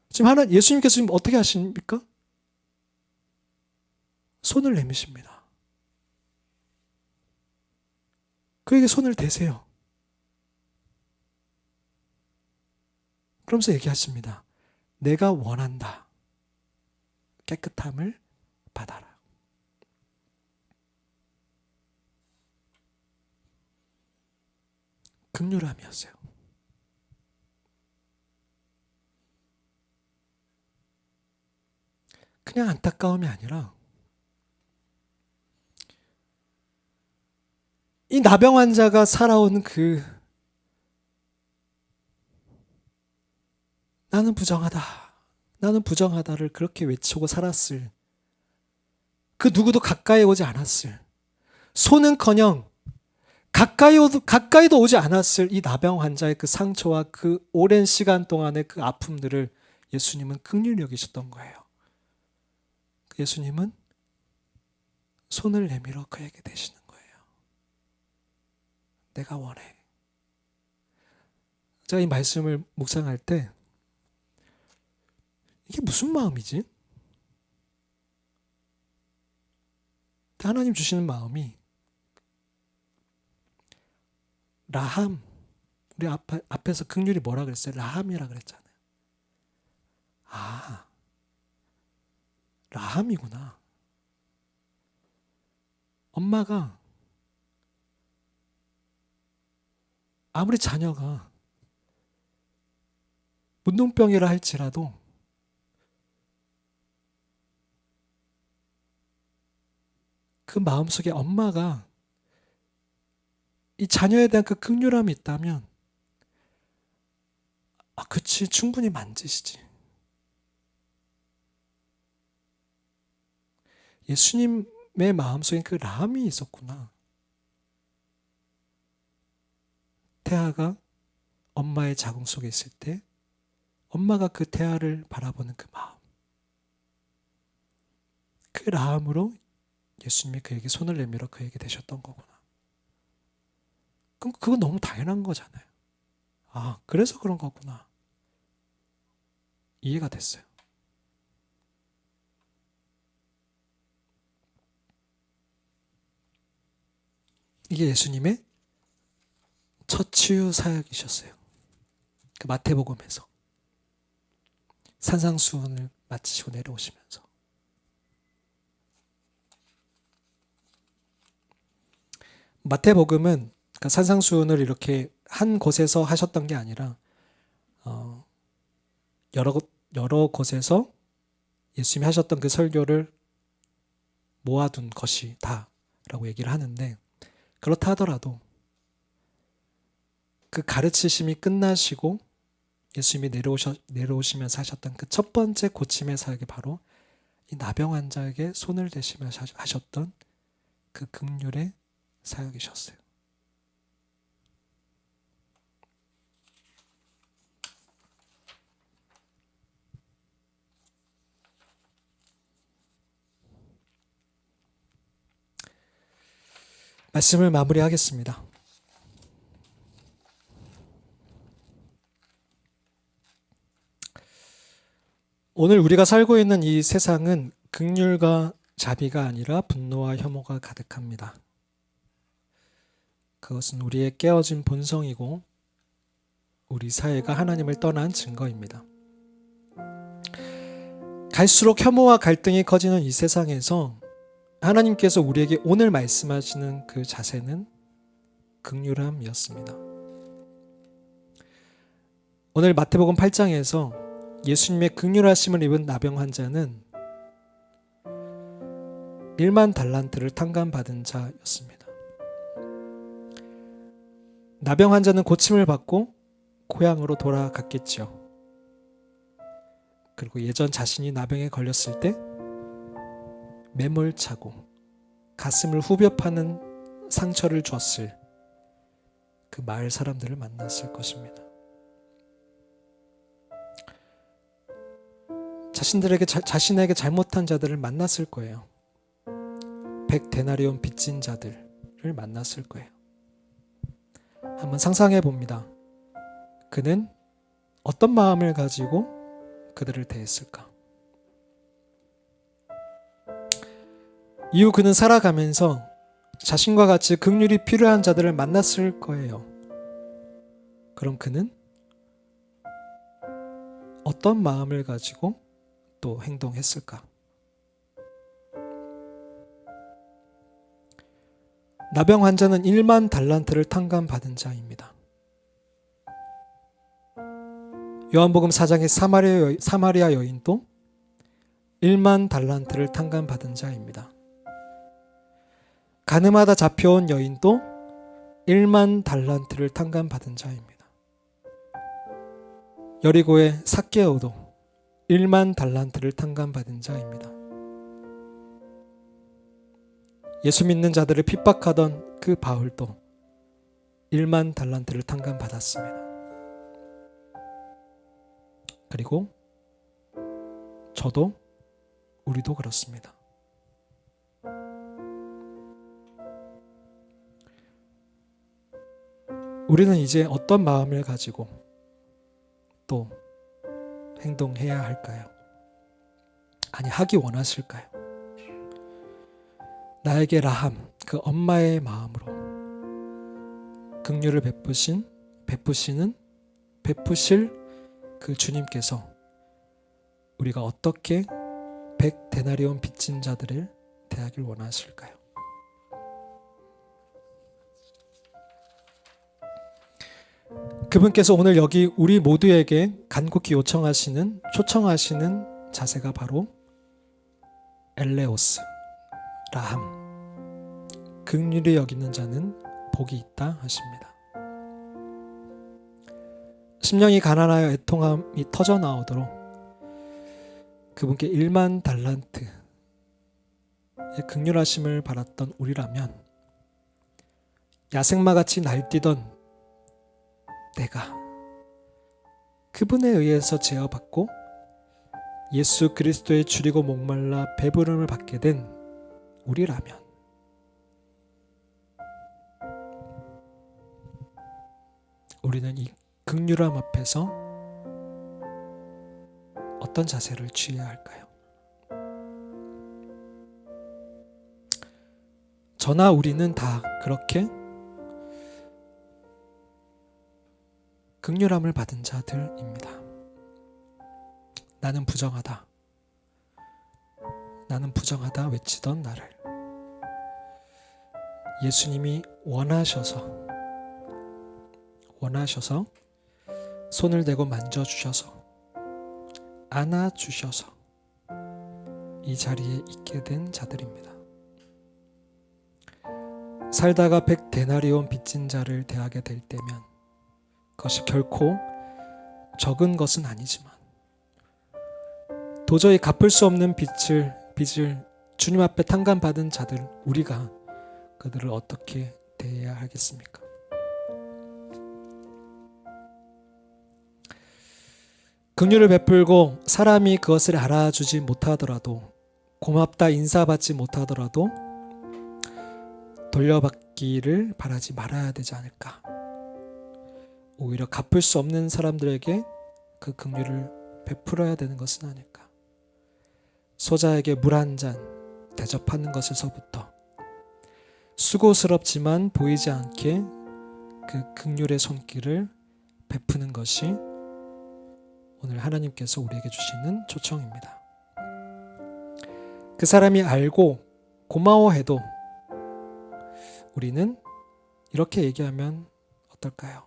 지금 예수님께서 지금 어떻게 하십니까? 손을 내미십니다. 그에게 손을 대세요. 그러면서 얘기하십니다. 내가 원한다. 깨끗함을 받아라. 긍휼함이었어요. 그냥 안타까움이 아니라 이 나병 환자가 살아온 나는 부정하다를 그렇게 외치고 살았을 그 누구도 가까이 오지 않았을 손은커녕 가까이도 오지 않았을 이 나병 환자의 그 상처와 그 오랜 시간 동안의 그 아픔들을 예수님은 긍휼히 여기셨던 거예요. 예수님은 손을 내밀어 그에게 대시는 거예요. 내가 원해. 제가 이 말씀을 묵상할 때 이게 무슨 마음이지? 하나님 주시는 마음이 라함, 우리 앞에서 긍휼이 뭐라 그랬어요? 라함이라 그랬잖아요. 아, 라함이구나. 엄마가 아무리 자녀가 문둥병이라 할지라도 그 마음속에 엄마가 이 자녀에 대한 그 긍휼함이 있다면 그치, 충분히 만지시지. 예수님의 마음속에 그 라함이 있었구나. 태아가 엄마의 자궁 속에 있을 때 엄마가 그 태아를 바라보는 그 마음, 그 라함으로 예수님이 그에게 손을 내밀어 그에게 대셨던 거구나. 그럼 그건 너무 당연한 거잖아요. 그래서 그런 거구나. 이해가 됐어요. 이게 예수님의 첫 치유 사역이셨어요. 그 마태복음에서 산상수훈을 마치시고 내려오시면서 마태복음은 그 산상수훈을 이렇게 한 곳에서 하셨던 게 아니라 여러 곳에서 예수님이 하셨던 그 설교를 모아둔 것이 다라고 얘기를 하는데, 그렇다 하더라도 그 가르치심이 끝나시고 예수님이 내려오시면서 하셨던 그 첫 번째 고침의 사역이 바로 이 나병 환자에게 손을 대시면서 하셨던 그 긍휼의 사역이셨어요. 말씀을 마무리하겠습니다. 오늘 우리가 살고 있는 이 세상은 긍휼과 자비가 아니라 분노와 혐오가 가득합니다. 그것은 우리의 깨어진 본성이고 우리 사회가 하나님을 떠난 증거입니다. 갈수록 혐오와 갈등이 커지는 이 세상에서 하나님께서 우리에게 오늘 말씀하시는 그 자세는 긍휼함이었습니다. 오늘 마태복음 8장에서 예수님의 긍휼하심을 입은 나병 환자는 1만 달란트를 탕감받은 자였습니다. 나병 환자는 고침을 받고 고향으로 돌아갔겠지요. 그리고 예전 자신이 나병에 걸렸을 때 매몰차고 가슴을 후벼 파는 상처를 줬을 그 마을 사람들을 만났을 것입니다. 자신에게 잘못한 자들을 만났을 거예요. 100데나리온 빚진 자들을 만났을 거예요. 한번 상상해 봅니다. 그는 어떤 마음을 가지고 그들을 대했을까? 이후 그는 살아가면서 자신과 같이 긍휼이 필요한 자들을 만났을 거예요. 그럼 그는 어떤 마음을 가지고 또 행동했을까? 나병 환자는 1만 달란트를 탕감받은 자입니다. 요한복음 4장의 사마리아 여인도 1만 달란트를 탕감받은 자입니다. 가늠하다 잡혀온 여인도 1만 달란트를 탕감받은 자입니다. 여리고의 삭개오도 1만 달란트를 탕감받은 자입니다. 예수 믿는 자들을 핍박하던 그 바울도 1만 달란트를 탕감받았습니다. 그리고 저도 우리도 그렇습니다. 우리는 이제 어떤 마음을 가지고 또 행동해야 할까요? 아니, 하기 원하실까요? 나에게 라함, 그 엄마의 마음으로 긍휼을 베푸실 그 주님께서 우리가 어떻게 100데나리온 빚진 자들을 대하길 원하실까요? 그분께서 오늘 여기 우리 모두에게 간곡히 초청하시는 자세가 바로 엘레오스, 라함, 긍휼히 여기는 자는 복이 있다 하십니다. 심령이 가난하여 애통함이 터져 나오도록 그분께 1만 달란트의 긍휼하심을 받았던 우리라면 야생마같이 날뛰던 내가 그분에 의해서 제어받고 예수 그리스도의 줄이고 목말라 배부름을 받게 된 우리라면 우리는 이 긍휼함 앞에서 어떤 자세를 취해야 할까요? 저나 우리는 다 그렇게 긍휼함을 받은 자들입니다. 나는 부정하다 외치던 나를 예수님이 원하셔서 손을 대고 만져주셔서 안아주셔서 이 자리에 있게 된 자들입니다. 살다가 100데나리온 빚진 자를 대하게 될 때면 그것이 결코 적은 것은 아니지만 도저히 갚을 수 없는 빚을 주님 앞에 탕감받은 자들, 우리가 그들을 어떻게 대해야 하겠습니까? 긍휼을 베풀고 사람이 그것을 알아주지 못하더라도, 고맙다 인사받지 못하더라도 돌려받기를 바라지 말아야 되지 않을까? 오히려 갚을 수 없는 사람들에게 그 긍휼을 베풀어야 되는 것은 아닐까? 소자에게 물 한 잔 대접하는 것에서부터 수고스럽지만 보이지 않게 그 긍휼의 손길을 베푸는 것이 오늘 하나님께서 우리에게 주시는 초청입니다. 그 사람이 알고 고마워해도 우리는 이렇게 얘기하면 어떨까요?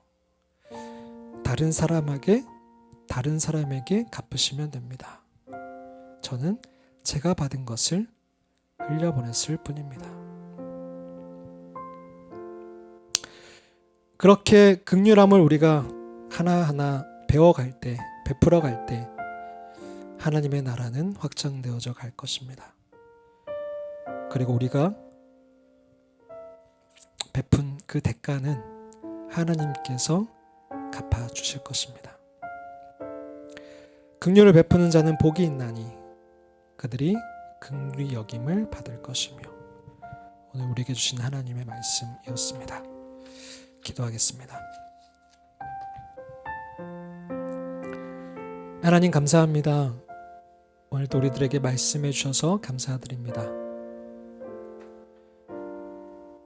다른 사람에게 갚으시면 됩니다. 저는 제가 받은 것을 흘려보냈을 뿐입니다. 그렇게 긍휼함을 우리가 하나하나 배워갈 때, 베풀어갈 때 하나님의 나라는 확장되어져 갈 것입니다. 그리고 우리가 베푼 그 대가는 하나님께서 갚아주실 것입니다. 긍휼을 베푸는 자는 복이 있나니 그들이 긍휼히 여김을 받을 것이며. 오늘 우리에게 주신 하나님의 말씀이었습니다. 기도하겠습니다. 하나님 감사합니다. 오늘도 우리들에게 말씀해 주셔서 감사드립니다.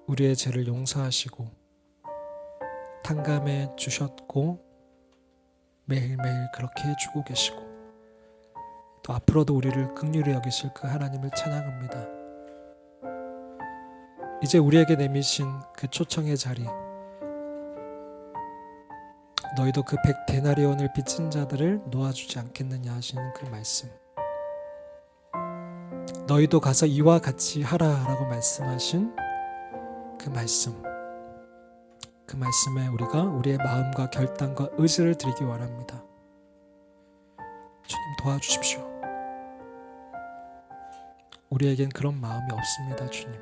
우리의 죄를 용서하시고 탕감해 주셨고 매일매일 그렇게 해주고 계시고 또 앞으로도 우리를 긍휼히 여기실 그 하나님을 찬양합니다. 이제 우리에게 내미신 그 초청의 자리, 너희도 그 100데나리온을 빚진 자들을 놓아주지 않겠느냐 하시는 그 말씀, 너희도 가서 이와 같이 하라 라고 말씀하신 그 말씀, 그 말씀에 우리가 우리의 마음과 결단과 의지를 드리기 원합니다. 주님 도와주십시오. 우리에겐 그런 마음이 없습니다. 주님,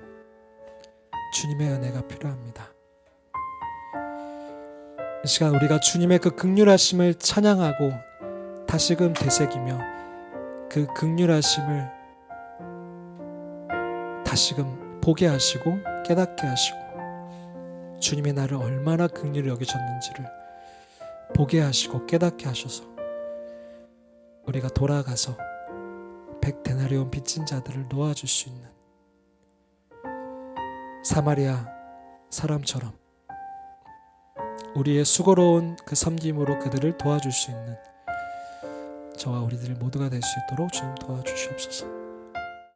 주님의 은혜가 필요합니다. 이 시간 우리가 주님의 그 긍휼하심을 찬양하고 다시금 되새기며 그 긍휼하심을 다시금 보게 하시고 깨닫게 하시고 주님의 나를 얼마나 긍휼히 여기셨는지를 보게 하시고 깨닫게 하셔서 우리가 돌아가서 100데나리온 빚진 자들을 놓아줄 수 있는 사마리아 사람처럼 우리의 수고로운 그 섬김으로 그들을 도와줄 수 있는 저와 우리들 모두가 될 수 있도록 주님 도와주시옵소서.